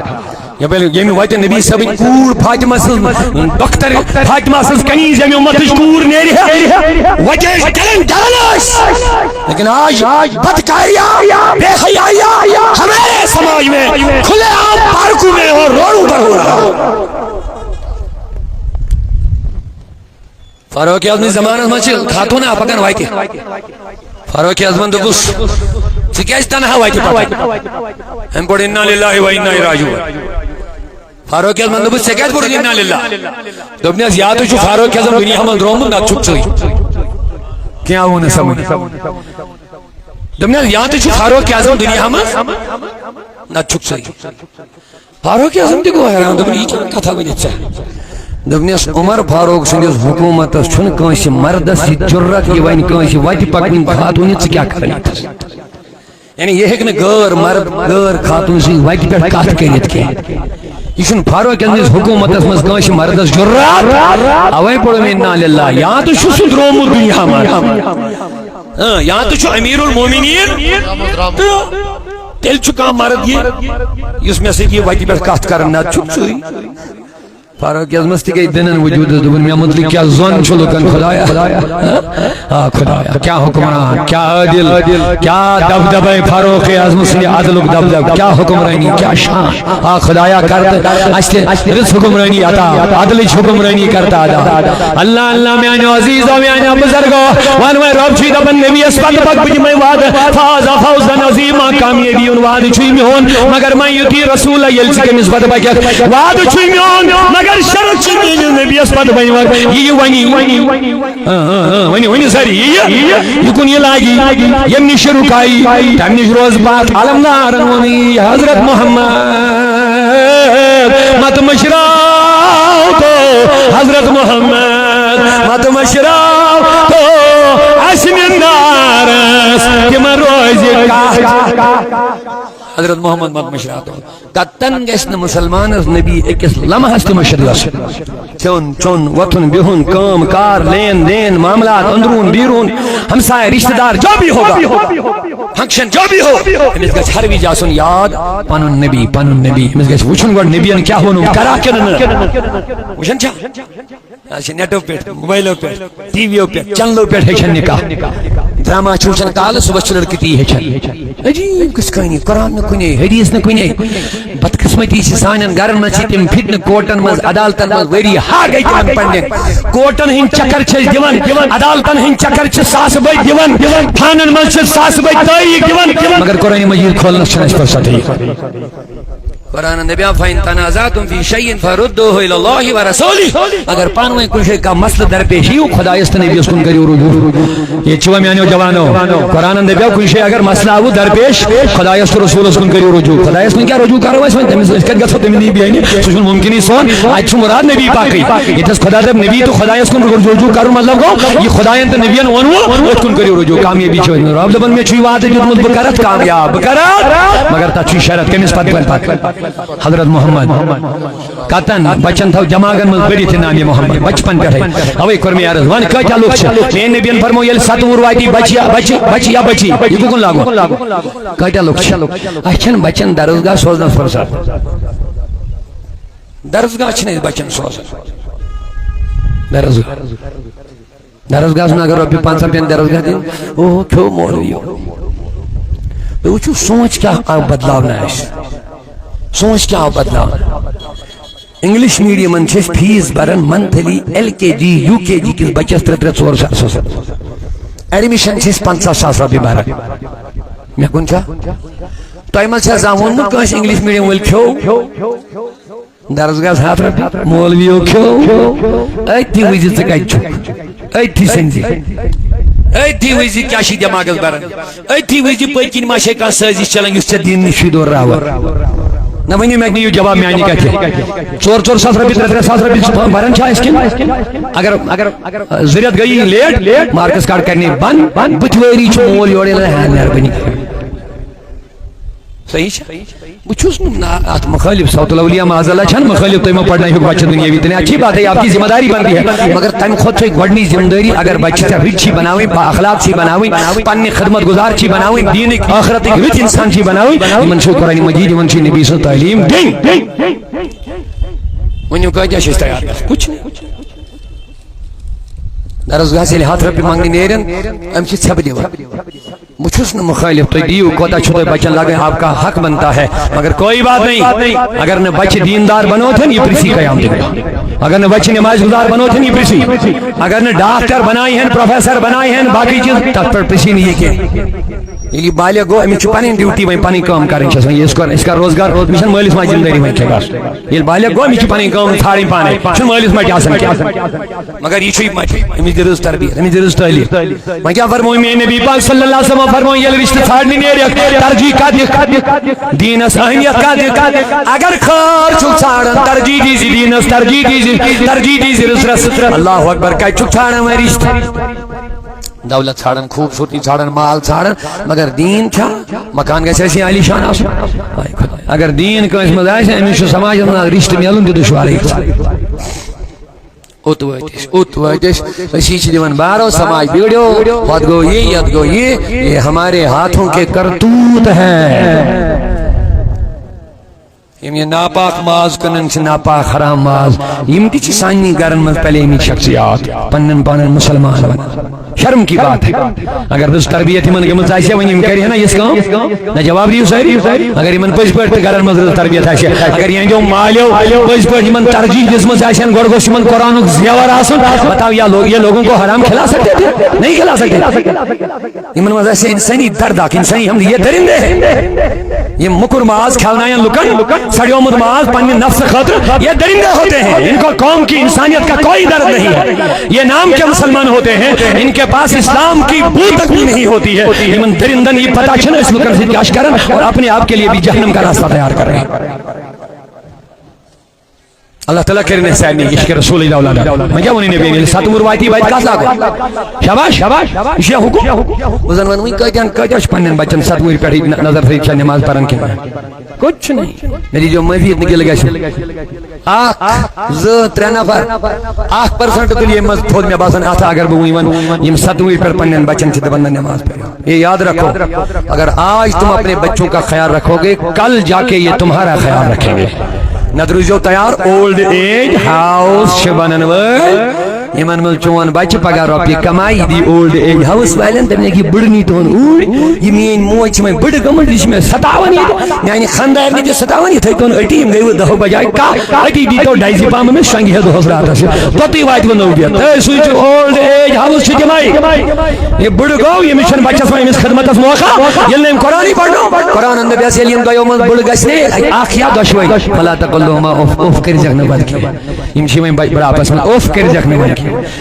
یمی وتہ نبی صاحب کوٗر فاطمہ سٕنٛز ڈاکٹر فاطمہ سٕنٛز کنیز ییٚمہِ اُمتٕچ کوٗر نیرِ وتہ ٲسۍ ڈلن ڈلان ٲسۍ لیکن آج بدکاریاں بے حیائی ہمارے سماج میں کھلے عام پارکوں میں اور روڈوں پر ہو رہا. فاروق اعظم زمانس مجھ خاتون پکان وتہ فاروق اعظمن دوپُس ژٕ کیازِ تنہا وتہ پکان أمۍ کوٚر انا للہ و انا الیہ راجعون. فاروق اعظمن دوپُس ژےٚ کیازِ کوٚرُتھ انا للہ دوٚپنس یا تہِ چھُ فاروق اعظم دُنیا منٛز درٛامُت نتہٕ چھُکھ ژٕے کینٛہہ آو نہٕ سمجھ دوٚپنس یا تہِ چھُ فاروق اعظم دُنیا منٛز نتہٕ چھُکھ ژٕے. فاروق اعظم تہِ گوٚو حیران دوٚپُن یہِ کیٛاہ کتھا ؤنِتھ ژےٚ دوٚپنس عمر فاروق سٕنٛدِس حکوٗمتس چھُنہٕ کٲنٛسہِ مردس یہِ جُرت یہِ وَنہِ کٲنٛسہِ وتہِ پکنٕۍ خاتوٗنہِ ژٕ کیٛاہ کَرنِتھ یعنی یہِ ہیٚکہِ نہٕ غٲر مرد غٲر خاتوٗن سٕنٛدِ وتہِ پٮ۪ٹھ کتھ کٔرِتھ کینٛہہ. یہ چھُنہٕ فاروق اعظمس حکوٗمتس منٛز کٲنٛسہِ مردس جُرت اوے پوٚرُم انا للہ یا تہِ چھُ سُہ درٛامُت دُنیا منٛز یا تہِ چھُ امیر المومنیٖن تیٚلہِ چھُ کانٛہہ مرد یہِ یُس مےٚ سۭتۍ یہِ وتہِ پٮ۪ٹھ کتھ کران نتہٕ چھُکھ ژٕے. فاروق اعظمس تہِ گٔے دِنن وجوٗدس دوٚپُن مےٚ متعلق کیٛاہ زۄن چھُ لُکن خدایا خدایا کیٛاہ حُکمران کیٛاہ عادل کیٛاہ دبدبے فاروق اعظم سٕنٛدِ عدلُک دبدب کیٛاہ حُکمرٲنی کیٛاہ شان خدایا کر تہٕ اسہِ تہِ رٕژ حُکمرٲنی عطا عدلٕچ حُکمرٲنی کر تہٕ ادا. اللہ اللہ میانیو عزیزو میانیو بزرگو ون وۄنۍ رۄب چھُے دپان نبیَس پتہٕ پتہٕ بہٕ دِمے وعدٕ فاضا فوزا عظیما کامیٲبی ہُنٛد وعدٕ چھُے میون مگر مَن یُتُے رسوٗلہ ییٚلہِ ژٕ تٔمِس پتہٕ پککھ وعدٕ چھُے میون مگر شرط چھِ میٲنِس نبیَس پتہٕ بنہِ یہِ ونہِ ساری یہِ کُن یہِ لاگی ییٚمہِ نِش رُکایی تمہِ نِش روز پتھ علمدارن ووٚنُے حضرت محمد مت مشراو تو حضرت محمد مت مشراو تو اسہِ مِندارس تِمن روزِ حضرت محمد مت مشراو تو کتن گژھِ نہٕ مُسلمانس نبی أکِس لمحس تہِ مشر گژھُن. کھیوٚن چوٚن وۄتھُن بِہُن کٲم کار لین دین معاملات اندروٗن بیٖروٗن ہمسایہ رشتہ دار جو بھی ہوگا فنکشن جو بھی ہو أمِس گژھِ ہر وِزِ آسُن یاد پنُن نبی أمِس گژھِ وٕچھُن گۄڈٕ نبیَن کیٛاہ ووٚنُم کرا کِنہٕ نہٕ وٕچھان چھا آز چھِ نیٹو پٮ۪ٹھ موبایلو پٮ۪ٹھ ٹی ویو پٮ۪ٹھ چنلو پٮ۪ٹھ ہیٚچھان نکاح ڈرامہ چھِ وٕچھان کالہٕ صُبحس چھِ لڑکہٕ تی ہیٚچھان عجیٖب کِژھ کہانی قرآن نہٕ کُنے حدیٖث نہٕ کُنے بدقسمتی چھِ سانٮ۪ن گرن منٛز چھِ تِم فتنہٕ کوٹن منٛز عدالتن منٛز ؤری ہا گٔے تِمن پنٛنٮ۪ن کوٹن ہٕنٛدۍ چکر چھِ أسۍ دِوان عدالتن ہٕنٛدۍ چکر چھِ ساسہٕ بٔدۍ دِوان تھانن منٛز چھِ ساسہٕ بٔدۍ تٲریٖخ دِوان مگر قرآنِ مجیٖد کھولنس چھنہٕ اَسہِ فرصتٕے. قرآن دپان فإن تنازعتم في شيء فردوه إلى الله ورسوله اگر پانہٕ ؤنۍ کُنہِ جایہِ کانٛہہ مسلہٕ درپیش یِیو خدایس تہٕ نبیَس کُن کٔرِو رجوع. ییٚتہِ چھُوا میانیو جوانو قرآن دپیو کُنہِ جایہِ اگر مسلہٕ آوٕ درپیش خدایس تہٕ رسوٗلس کُن کٔرِو رجوع. خدایس کُن کیٛاہ رجوع کرو أسۍ وۄنۍ تٔمِس أسۍ کتہِ گژھو تٔمِس نی بیٚہنہِ سُہ چھُنہٕ مُمکِنٕے سون اتہِ چھُ مُراد نبی پاکٕے ییٚتھس خدا دپ نبی تہٕ خدایس کُن رجوع کرُن مطلب گوٚو یہِ خداین تہٕ نبیَن ووٚنوٕ أتھۍ کُن کٔرِو رجوع کامیٲبی چھِ رب دپان مےٚ چھُے وعدٕ دیُتمُت بہٕ کرتھ کامیاب بہٕ کرتھ مگر تتھ چھُے شرط کٔمِس پتہٕ حضرت محمد کتن بچن تھو دماغن مز بڑھت نام محمد بچپن پہ اوے کور میں عرض ون کتیا لوگ میان نبین فرمو یل 7 وُہُر واتی بچی یا بچی یہ کُن لاگو کتیا لوگ اچھن بچن درسگاہ سوزنس فرصت درسگاہ چھن بچن سوزن درسگاہ اگر رۄپیہِ 500 پٮ۪ن درسگاہ دِنۍ اوہ کھیو مولویو تُہۍ وٕچھِو سونچ کیٛاہ آو بدلاونہٕ اَسہِ سونچ کیا بدلا انگلش میڈیم چھِ فیس بران منتھلی LKG UKG کس بچس 3-4 ساس ایڈمشن چھِ 50 ساس رۄپیہِ بران مےٚ کُن چھا تۄہہِ ما چھا زانٛہہ ووٚنمُت کٲنٛسہِ انگلش میڈیم وٲلۍ کھیو درسگاہس 100 رۄپیہِ مولویو کھیو أتھی وٕچھِ ژٕ کتہِ چھُکھ أتھی سنزِ أتھی وٕچھِ کیٛاہ چھِ دٮ۪ماغس بران أتھی وٕچھِ پٔتۍ کِنۍ ما چھے کانٛہہ سٲزِش چلان یُس ژےٚ دِنہٕ چھُے دورراوان نہ ؤنِو مےٚ نِیِو جواب میانہِ کتھِ 4-4 ساس رۄپیہِ 3-3 ساس رۄپیہِ بران چھا أسۍ کِنہٕ اگر ضروٗرت گٔیی لیٹ مارکس کارڈ کرنے بند بُتھِ وٲری چھُ مول یورٕ مہربٲنی صحیح بچھوس ات مخالف صوت الاولیاء معاذ اللہ چھن مخالف تم پڑھنا ہی بچہ دنیاوی تنے اچھی بات ہے آپ کی ذمہ داری بنتی ہے مگر تم خود سے گڈنی ذمہ داری اگر بچہ تے رچی بناویں با اخلاق سی بناویں پنی خدمت گزار چی بناویں دین آخرت کے رچ انسان چی بناویں من شو قرآن مجید من چی نبی صلی تعلیم دیں ونیو کہا جا تیار کچھ نہیں درسگاہ سے ہاتھ رپی مانگنی نیرن ام چی سب دیوا مجھوس نہ مخالف تو دیو کوتا چھوٹے بچن لگے آپ کا حق بنتا ہے مگر کوئی بات نہیں اگر نہ بچے دیندار بنو تھے یہ پرسی قیام دے اگر نہ بچے نماز گزار بنو تھے یہ پرسی اگر نہ ڈاکٹر بنائی ہیں پروفیسر بنائی ہیں باقی چیز تب پر پرسی نہیں ہے کہ یہ بالغ گو امی چھپانی ڈیوٹی وہیں پانی کام کریں چاہیے یہ اس کا روزگار مشن مالس ما ذمہ داری وہیں کے گاس یہ بالغ گو امی چھپانی کام تھاڑی پانے چھ مالس ما جاسن کیا مگر یہ چھوئی مچ امی درست تربیت امی درست تعلیم میں کیا فرماؤں میں نبی پاک صلی اللہ علیہ وسلم فرماؤں یہ رشتہ تھاڑنی نہیں ترجیح کا دیکھ دین اس اہمیت کا دیکھ اگر خار چھک چھاڑن ترجیح دیزی دین اس ترجیح دیزی رسرس اللہ اکبر کا چھک چھاڑن میں رشتہ دولت چھاڑن خوبصورتی چھاڑن مال چھاڑن مگر دین چھا مکان گیسے ایسی عالی شان آسن اگر دین کو اس مدائش ہے امیشو سماج اپنا رشت میلن دی دشواری اتوائیتش اسی چی دیون بارو سماج بیڑیو خود گو یہ ہمارے ہاتھوں کے کرتوت ہیں یہ ناپاک ماز کنن سے ناپاک حرام ماز یم تی چی سانی گرن میں پہلے امی شخصیات پنن پانن مسلمان بنا شرم کی بات ہے اگر بس تربیت من کے متعیسے ونی ام کری ہے نا اس کام نہ جواب دیو سہری اگر من پس پڑھ گرن میں تربیت ہے اگر یہ جو مالیو پس پڑھ من ترجیح جس میں سے گڑ گوش من قرآن زیور آسن بتاؤ یہ لوگوں کو حرام کھلا سکتے تھے نہیں کھلا سکتے یہ من وجہ سے انسانی درداک انسانی ہم یہ درندے ہیں یہ مکر ماز کھلنا یا لکن سڑیوں مدماز پنی نفس خطر یہ درندے ہوتے ہیں ان کو قوم کی انسانیت کا کوئی درد نہیں ہے یہ نام کے مسلمان ہوتے ہیں ان کے پاس اسلام کی بو تک بھی نہیں ہوتی ہے یہ من درندن یہ پتا چھنا اس مکر سے کاش کرن اور اپنے آپ کے لیے بھی جہنم کا راستہ تیار کر رہے ہیں اللہ تعالیٰ کرنے سے نہیں عشق رسول اللہ اولادا میں کیا انہیں نبی ساتھ مروایتی بایت کاس لاغو شاباش اشیاء حکم وزن ونوی کہتیاں پنن بچن ساتھ موری پیٹھی نظر فریقشا نماز پرن کے کچھ نہیں میری جو مزید نکل گیا آخ ز 3 نفر 8% تو یہ مز تھوڑ میں باسن آتا اگر بہوئیون یم ساتھ موری پر پنن بچن چھتے بندن نماز پڑھو یہ یاد رکھو اگر آج تم اپنے بچوں کا خیال رکھو گے کل جا کے یہ تمہارا خیال رکھیں گے ندر جو تیار اولڈ ایج ہاؤس شبانن ورد یمن مل چون بچ پگہ رۄپیہِ کمائی دی اولڈ ایج ہاؤس والن تم کی بڑنی تون اوڑ یہ مین موج میں بڑ گمٹ یہ میں 57 یعنی خاندار نے 57 تھے تون اٹی گئی 10 بجائے کا اٹی دی تو ڈائزی پام میں شنگ ہے 2 رات سے توتی وایت ونو دی اے سوچ اولڈ ایج ہاؤس چھ جمائی یہ بڑ گو یہ مشن بچس میں خدمت اس موقع یل نے قرآن پڑھو قرآن اندر بیس یل گیو من بڑ گسنے اخیا دشوی فلا تقلوا ما اوف کر جگن بلکہ یمشی میں بڑا آپس میں اوف کر جگن بلکہ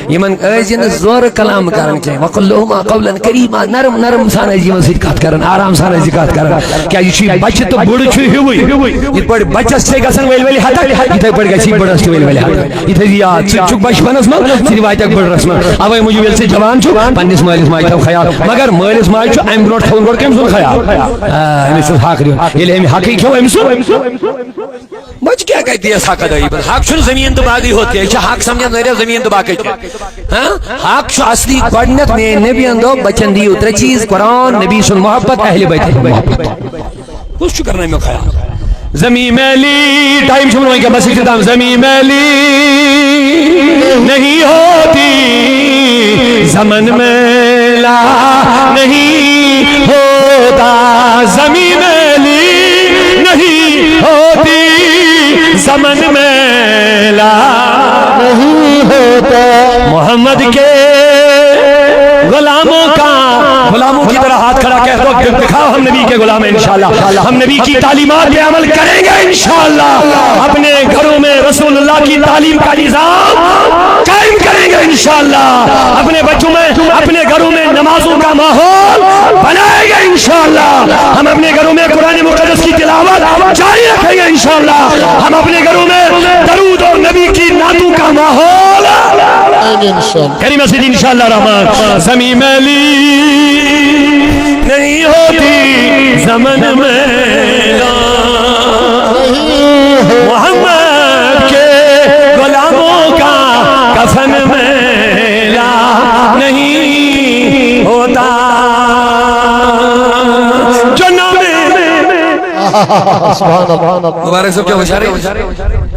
یمن ایجن زور کلام کرن کے وقل لهما قولا کریما نرم سان ایجن ذکر کرن آرام سان ذکر کرن کیا یہ بچ تو بڑ چھ ہوئی یہ بڑ بچس سے گسن ویل ہتا یہ بڑ گسی بڑس ویل ہتا یہ یا چک بچپنس من سی وایت بڑ رسم اوے مجھ ویل سے جوان چھ پنس مالس ماج تھو خیال مگر مالس ماج چھ ام بروٹ تھون کم سن خیال امس حق دی یہ حق کیوں امس بچ کیا کہتی ہے حق ادائی پر حق چھن زمین تو باغی ہوتی ہے حق سمجھا میرے زمین تو باقی حق چھو اصلی گوڈنیت میں نبی اندو بچن دی اتر چیز قرآن نبی سن محبت اہل بیت محبت کچھ چھو کرنا ہے میں خیال زمین میلی ٹائم چھو منوئی کا بس اختتام زمین میلی نہیں ہوتی زمن میلا نہیں ہوتا زمین میلی نہیں ہوتی زمن میلا نہیں ہوتا محمد کے غلاموں کی طرح ہاتھ کھڑا کہہ دو دکھاؤ ہم نبی کے غلام ہیں انشاءاللہ ہم نبی کی تعلیمات پہ عمل کریں گے انشاءاللہ اپنے گھروں میں رسول اللہ کی تعلیم کا نظام قائم کریں گے انشاءاللہ اپنے بچوں میں اپنے گھروں میں نمازوں کا ماحول بنائیں گے انشاءاللہ ہم اپنے گھروں میں قرآن مقدس کی تلاوت جاری رکھیں گے انشاءاللہ ہم اپنے گھروں میں درود اور نبی کی نعتوں کا ماحول کریم مسجد انشاءاللہ رحمان زمین میلی نہیں ہوتی زمن میں سبحان اللہ مبارک صاحب کیا ہوشیار ہے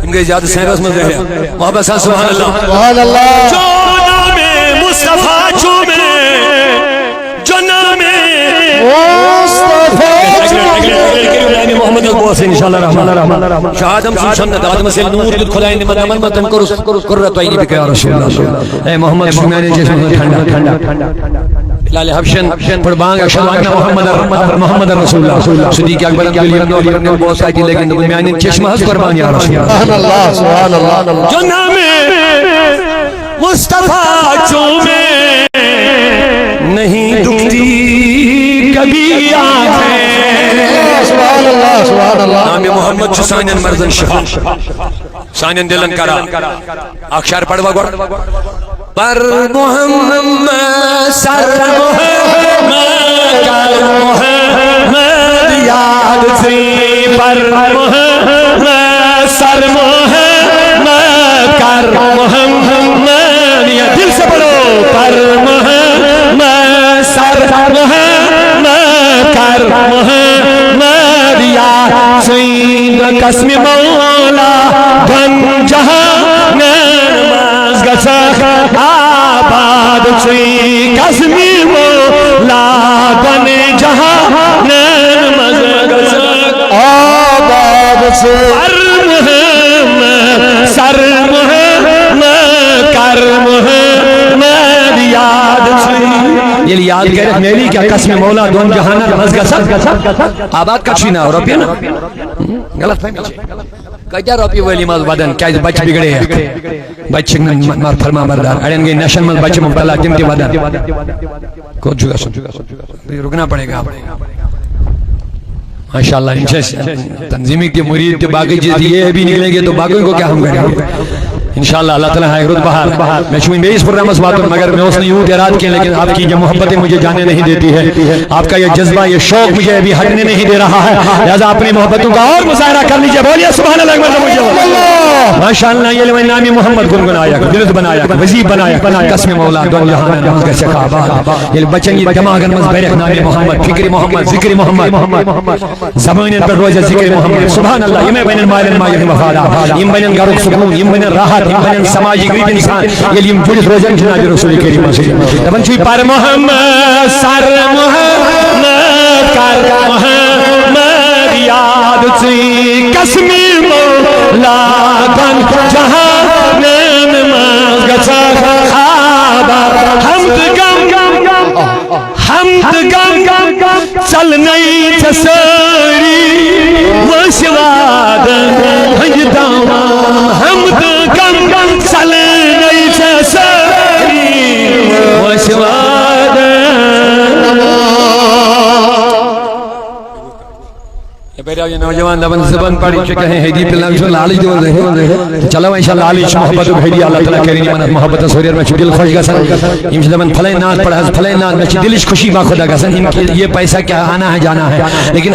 ان کے زیادہ سینس میں رہے محبت صاحب سبحان اللہ سبحان اللہ جو نام مصطفیٰ چومے جو نام مصطفیٰ محمد ابو حسین انشاءاللہ رحمان شہادم سنت آدم سے نور دل خدای نے من متن قرۃ عینی بک یا رسول اللہ اے محمد شمیانے جسم ٹھنڈا لال حبشن پر بانگ اشهد ان محمد رسول اللہ صدیق اکبر عبداللہ علی نے بہت ساری لیکن میانے چشمہ ہز قربان یا رسول اللہ سبحان اللہ جو نام مصطفیٰ چومے نہیں دکھتی کبھی آنکھیں سبحان اللہ سبحان اللہ نام محمد چھو سانین مرزن شفا سانین دلن کرا اکشار پڑھوا گوڑ پر محمد سر محمد کر محمد یاد سی پر محمد سر محمد کر محمد یا دل سے پڑھو پر محمد سر محمد کر محمد یا سید قسم مولا دھن جہاں نماز گسخ آباد چوئی قسم مولا دھن جہاں نماز گسخ آباد سے سر محمد سر محمد کر محمد یاد چوئی یہ یاد کرے میری کیا قسم مولا دون جہانا نماز گسخ آباد کچھ نہ روپیہ نا غلط فہمی کیا روپی والی ماز بدن کیا بچ بگڑے ہیں بچ فرما بردار اڑین گئی نشن ماز بچ مبتلا تم تی بدن کو جگہ سن رکنا پڑے گا ماشاءاللہ انشاء تنظیمی کے مرید کے باقی چیز یہ بھی نکلیں گے تو باقی کو کیا ہم کریں گے انشاءاللہ اللہ تعالیٰ ہے رد بہار میں چونکہ میں اس پروگرام سے بات ہوں مگر میں اس نے یوں اراد کیا لیکن آپ کی یہ محبتیں مجھے جانے نہیں دیتی ہے آپ کا یہ جذبہ یہ شوق مجھے ابھی ہٹنے نہیں دے رہا ہے لہذا اپنی محبتوں کا اور مظاہرہ کر لیجئے بولیے سبحان اللہ ماشاءاللہ یہ لوگ نامی محمد گنگنایا دلت بنایا وزیب بنایا قسم مولا دون جہانا نماز کا شکا آباد یہ بچن یہ دماغ نماز بیرک نامی محمد فکر محمد ذکر محمد زمانین پر روزہ ذکر محمد سبحان اللہ یہ میں بین المال ماجر مفادا یہ بین گروک سکون یہ بین راحت یہ بین سماجی گریب انسان یہ لیم جوڑت روزن جناب رسول کریم دبن چوئی پر محمد سر محمد کر محمد یاد چوئی قسمی مولا دن جہاں نماز گسخ آباد حمد گم چل نہیں تسری وشواد ہجدام حمد گم چل نہیں تسری وشواد یہ نوجوان دبن زبان پڑی چکے ہیں حیدی پلنا بشو لالی جو رہے چلو انشاءاللہ علی محبت و بھیدی اللہ تعالیٰ کرینی منت محبت سوریر میں دل خوش گسن امشہ دبن پھلے ناز پڑھا پھلے ناز میں دلش خوشی با خدا گسن ان کی یہ پیسہ کیا آنا ہے جانا ہے لیکن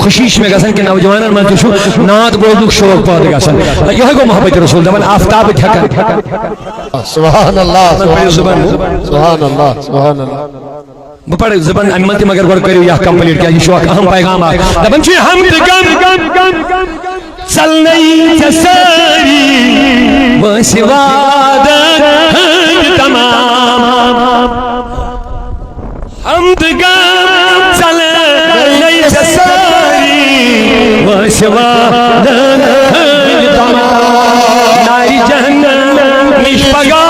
خوشیش میں گسن کہ نوجوانان میں تشو نات بولدوک شوق پاد گسن یہ کو محبت رسول دبن آفتاب دھکن سبحان اللہ سبحان اللہ سبحان اللہ بپڑ زبان امتی مگر گوڑ کریو یا کمپلیٹ کیا یہ شوق اہم پیغام آئے دبن چوئی حمد گم چل نہیں تسری وسواد ہنگ تمام حمد گم چل نہیں تسری وسواد ہنگ تمام ناری جہنم نشپگا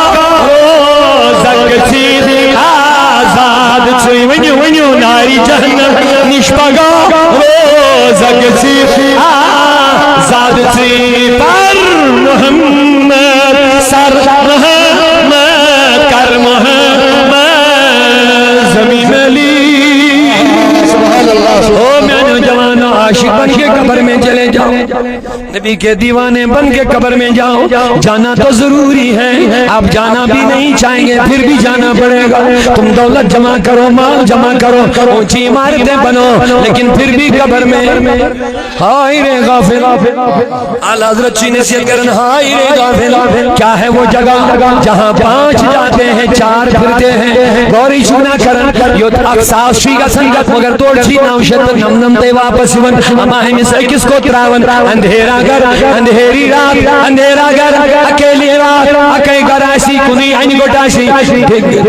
روزک چید آزاد چوئی ونیو ناری جہنم نشپگا روزک چید آزاد چید پر محمد سر محمد کر محمد زمین علی سبحان اللہ او میں نوجوان عاشق بن کے قبر میں چلے جاؤ نبی کے دیوانے بن کے قبر میں جاؤ جانا تو ضروری ہے آپ جانا بھی نہیں چاہیں گے پھر بھی جانا پڑے گا تم دولت جمع کرو مال جمع کرو اونچی عمارتیں بنو لیکن پھر بھی قبر میں ہائے رے غافل اعلی حضرت جی نصیحت کرن ہائے رے غافل کیا ہے وہ جگہ جہاں 5 جاتے ہیں 4 پھرتے ہیں گوری شنا کرن یوت اقصاص شی گسن مگر توڑ چھی نوشت نم نم تے واپس ون اما ہم سے کس کو تراون اندھیرا گھر اندھیری رات اندھیرا گھر اکیلی رات اکے گراسی کنی عین گٹاسی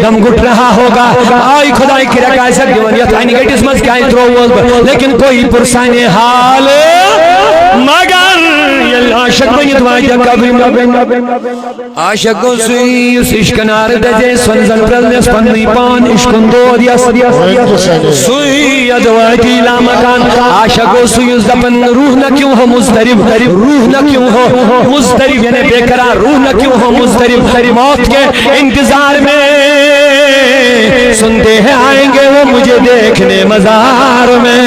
دم گٹ رہا ہوگا آئی خدای کی رکھا سک دیون یا عین گٹس مس کائی ترو لیکن کوئی پرسان حال مگر یہ عاشق بنیت واجہ قبر عاشق کو سوئی اس عشق نار دجے سنزل پرلس پنی پان عشقن دور یس سوئی ادواجی لا مکان عاشق کو سوئی اس دپن روح نہ کیوں ہو مضطرب روح نہ کیوں ہو مضطرب یعنی بے قرار روح نہ کیوں ہو مضطرب موت کے انتظار میں سنتے ہیں آئیں گے وہ مجھے دیکھنے مزار میں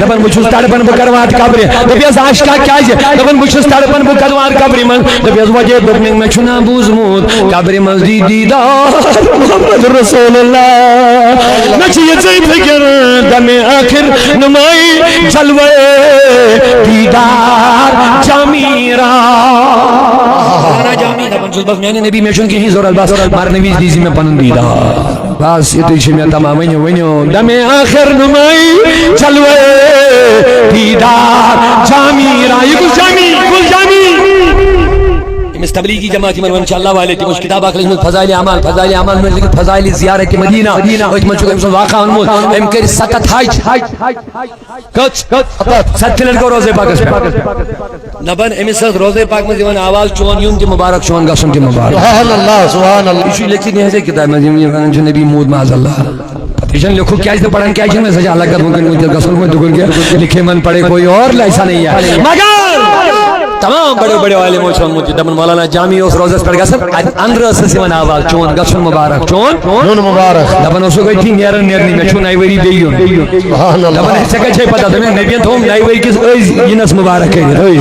دپن بچھوس تڑپن بکروات قبری دپیس عاشقہ کیا ہے دپن بچھوس تڑپن بکروات قبری من دپیس وجہ دپنگ میں چھنا بوزمود قبری مزدی دیدار محمد رسول اللہ نچیت سے فکر دم آخر نمائی جلوے دیدار جامیرہ جامی دپن چھوس بس میں نے نبی میں چون کی ہی زور الباس مار نبی دیزی میں پنن دیدار بس یہ تو اسی میں تمام ونیو دم آخر نمائی جلوے دیدار جامیرہ یہ کل جامی اس تبلیغی جماعت من انشاءاللہ والے تھی اس کتاب اخلاص میں فضائل اعمال میں لیکن فضائل زیارت مدینہ اس میں چونکہ اس واقعہ انمود ام کر 7 حج کچھ 7 لڑکوں روزے پاک اس پہ نبن امس روزے پاک میں دیوان آواز چون یون کی مبارک چون گسن کی مبارک سبحان اللہ اسی لکھی نہیں ہے کتاب میں جو نبی مود معاذ اللہ پتیشن لکھو کیا اس نے پڑھن کیا جن میں سجا اللہ کا ممکن مجھے گسن میں دکن گیا لکھے من پڑھے کوئی اور ایسا نہیں ہے مگر تمام بڑے بڑے والے موچون مجھے دمن مولانا جامی اس روزس پر گسن اندر اس سے من آواز چون گسن مبارک چون مبارک دمن اس کو تھی نیرن نیرنی میں چون ایوری دیون سبحان اللہ دمن سے کچھ پتہ تمہیں نبی تو ایوری کس ینس مبارک ہے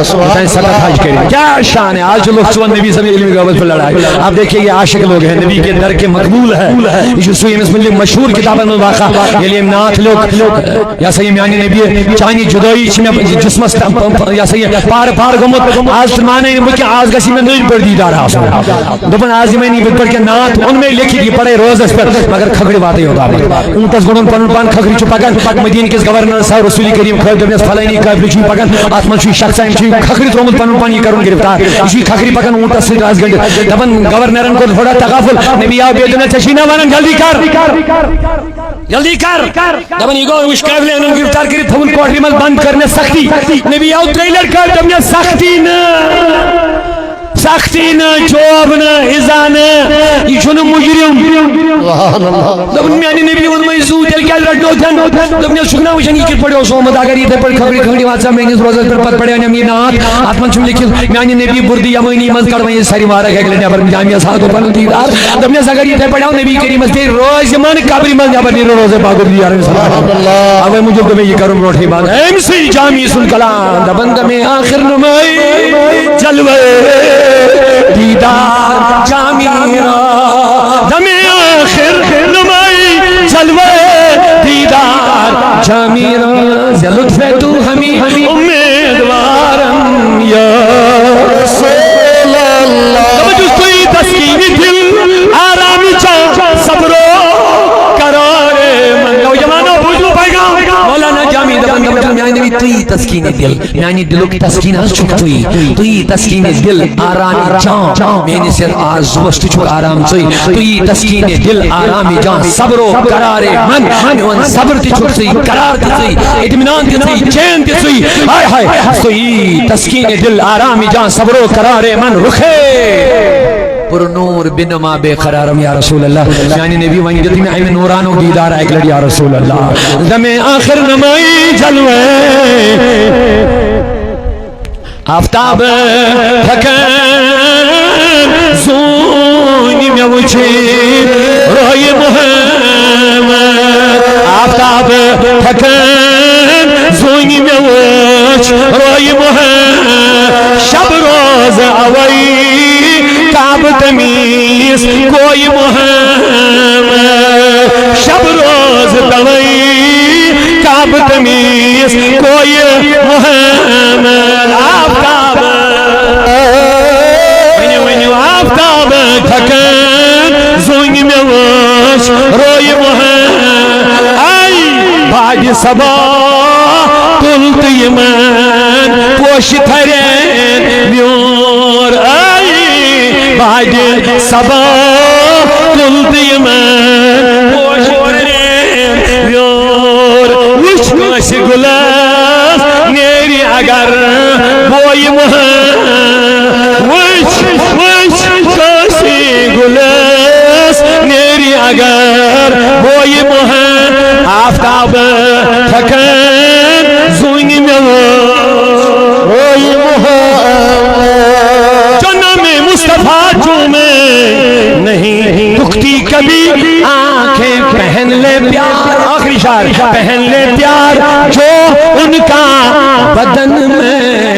سبحان سبت حج کرے کیا شان ہے آج لوگ چون نبی سے علم غیبت پر لڑائی آپ دیکھیے یہ عاشق لوگ ہیں نبی کے در کے مقبول ہے یہ سوئی میں مشہور کتابوں میں واقع یہ نات لوگ یا صحیح میانی نبی چانی جدائی جسمس یا صحیح پار گمت آج مانے کہ آج گسی میں نہیں پڑھ دیدار حاصل دپن آج میں نہیں پڑھ کے نات ان میں لکھی دی پڑھے روز اس پر مگر کھگڑی باتیں ہوتا ہے ان تس گنن پن پان کھگڑی چھ پکن مدین کس گورنر صاحب رسول کریم خیر دنس فلانی قابل چھ پکن آتمن چھ شخص ان چھ کھگڑی ترمت پن پان یہ کرن گرفتار اسی کھگڑی پکن ان تس راز گنڈ دپن گورنرن کو تھوڑا تغافل نبی آ بیدن چشینا ونن جلدی کر دپن یہ گو وش قابل ان گرفتار کری تھون کوٹری مل بند کرنے سختی نبی آ ٹریلر کر دم سختی نا جواب نا ازان یہ چھونا مجرم دبن میانی نبی ون میں زود دل کیا لڑنو تھن دبن یہ شکنا وشن یہ کت پڑے ہو سو مداگر یہ تھے پڑ کھگڑی واتسا میں اس روزہ پر پت پڑے انم یہ نات آتمن چھم لکھل میانی نبی بردی یمینی مز کڑ میں یہ ساری مارک ہے گلنے پر جامعہ ساتھ پن دیدار دبن یہ اگر یہ تھے پڑے نبی کریم اس روز من قبر من یا پر روزے پاک دی یار سبحان اللہ اب مجھے تو میں یہ کروں روٹی بات ایم سی جامی سن کلام دبن میں آخر نمائی جلوے دیدار جامیرہ دم آخر نمائی جلوے دیدار جامیرہ زی لطف تو ہمیں امیدوارم یا رسول اللہ جس کوئی تسکین دل آرامی چاہ صبرو قرار من نوجوانوں بوجھو پیغام مولانا جامی دبن دبن میانی نبی توی تسکین دل میانی دلو کی تسکین ہس چک توی تسکین دل آرامی جان میانی سر آز وست چک آرام توی تسکین دل آرامی جان صبر و قرار من میوان صبر تی چک قرار تی اطمینان تی چین تی ہائے ہائے توی تسکین دل آرامی جان صبر و قرار من رخے پر نور بنما بے قرارم یا رسول اللہ یعنی نبی وانی جتی میں آئی نورانو دیدار ایک لڑ یا رسول اللہ دم آخر نمائی جلوے آفتاب تھکن زونی میں وچھی روی محمد آفتاب تھکن زونی میں روی محمد شب روز اوئی کعب تمیز کوئی محمد شب روز دوئی کعب تمیز کوئی محمد آفتاب ونیو آفتاب تھکن زونگ میں وش روی محمد آئی باج سبا تلت یمن پوش تھرین بیور آئی باج سبا تلت یمن پوش تھرین بیور وچ نوش گلاس نیری اگر بوئی محمد وچ نوشی گلاس نیری اگر بوئی محمد آفتاب تھکن زونگ میں روی محمد جنم مصطفیٰ چومے نہیں دکھتی کبھی آنکھیں پہن لے پیار آخری شعر پہن لے پیار جو ان کا بدن میں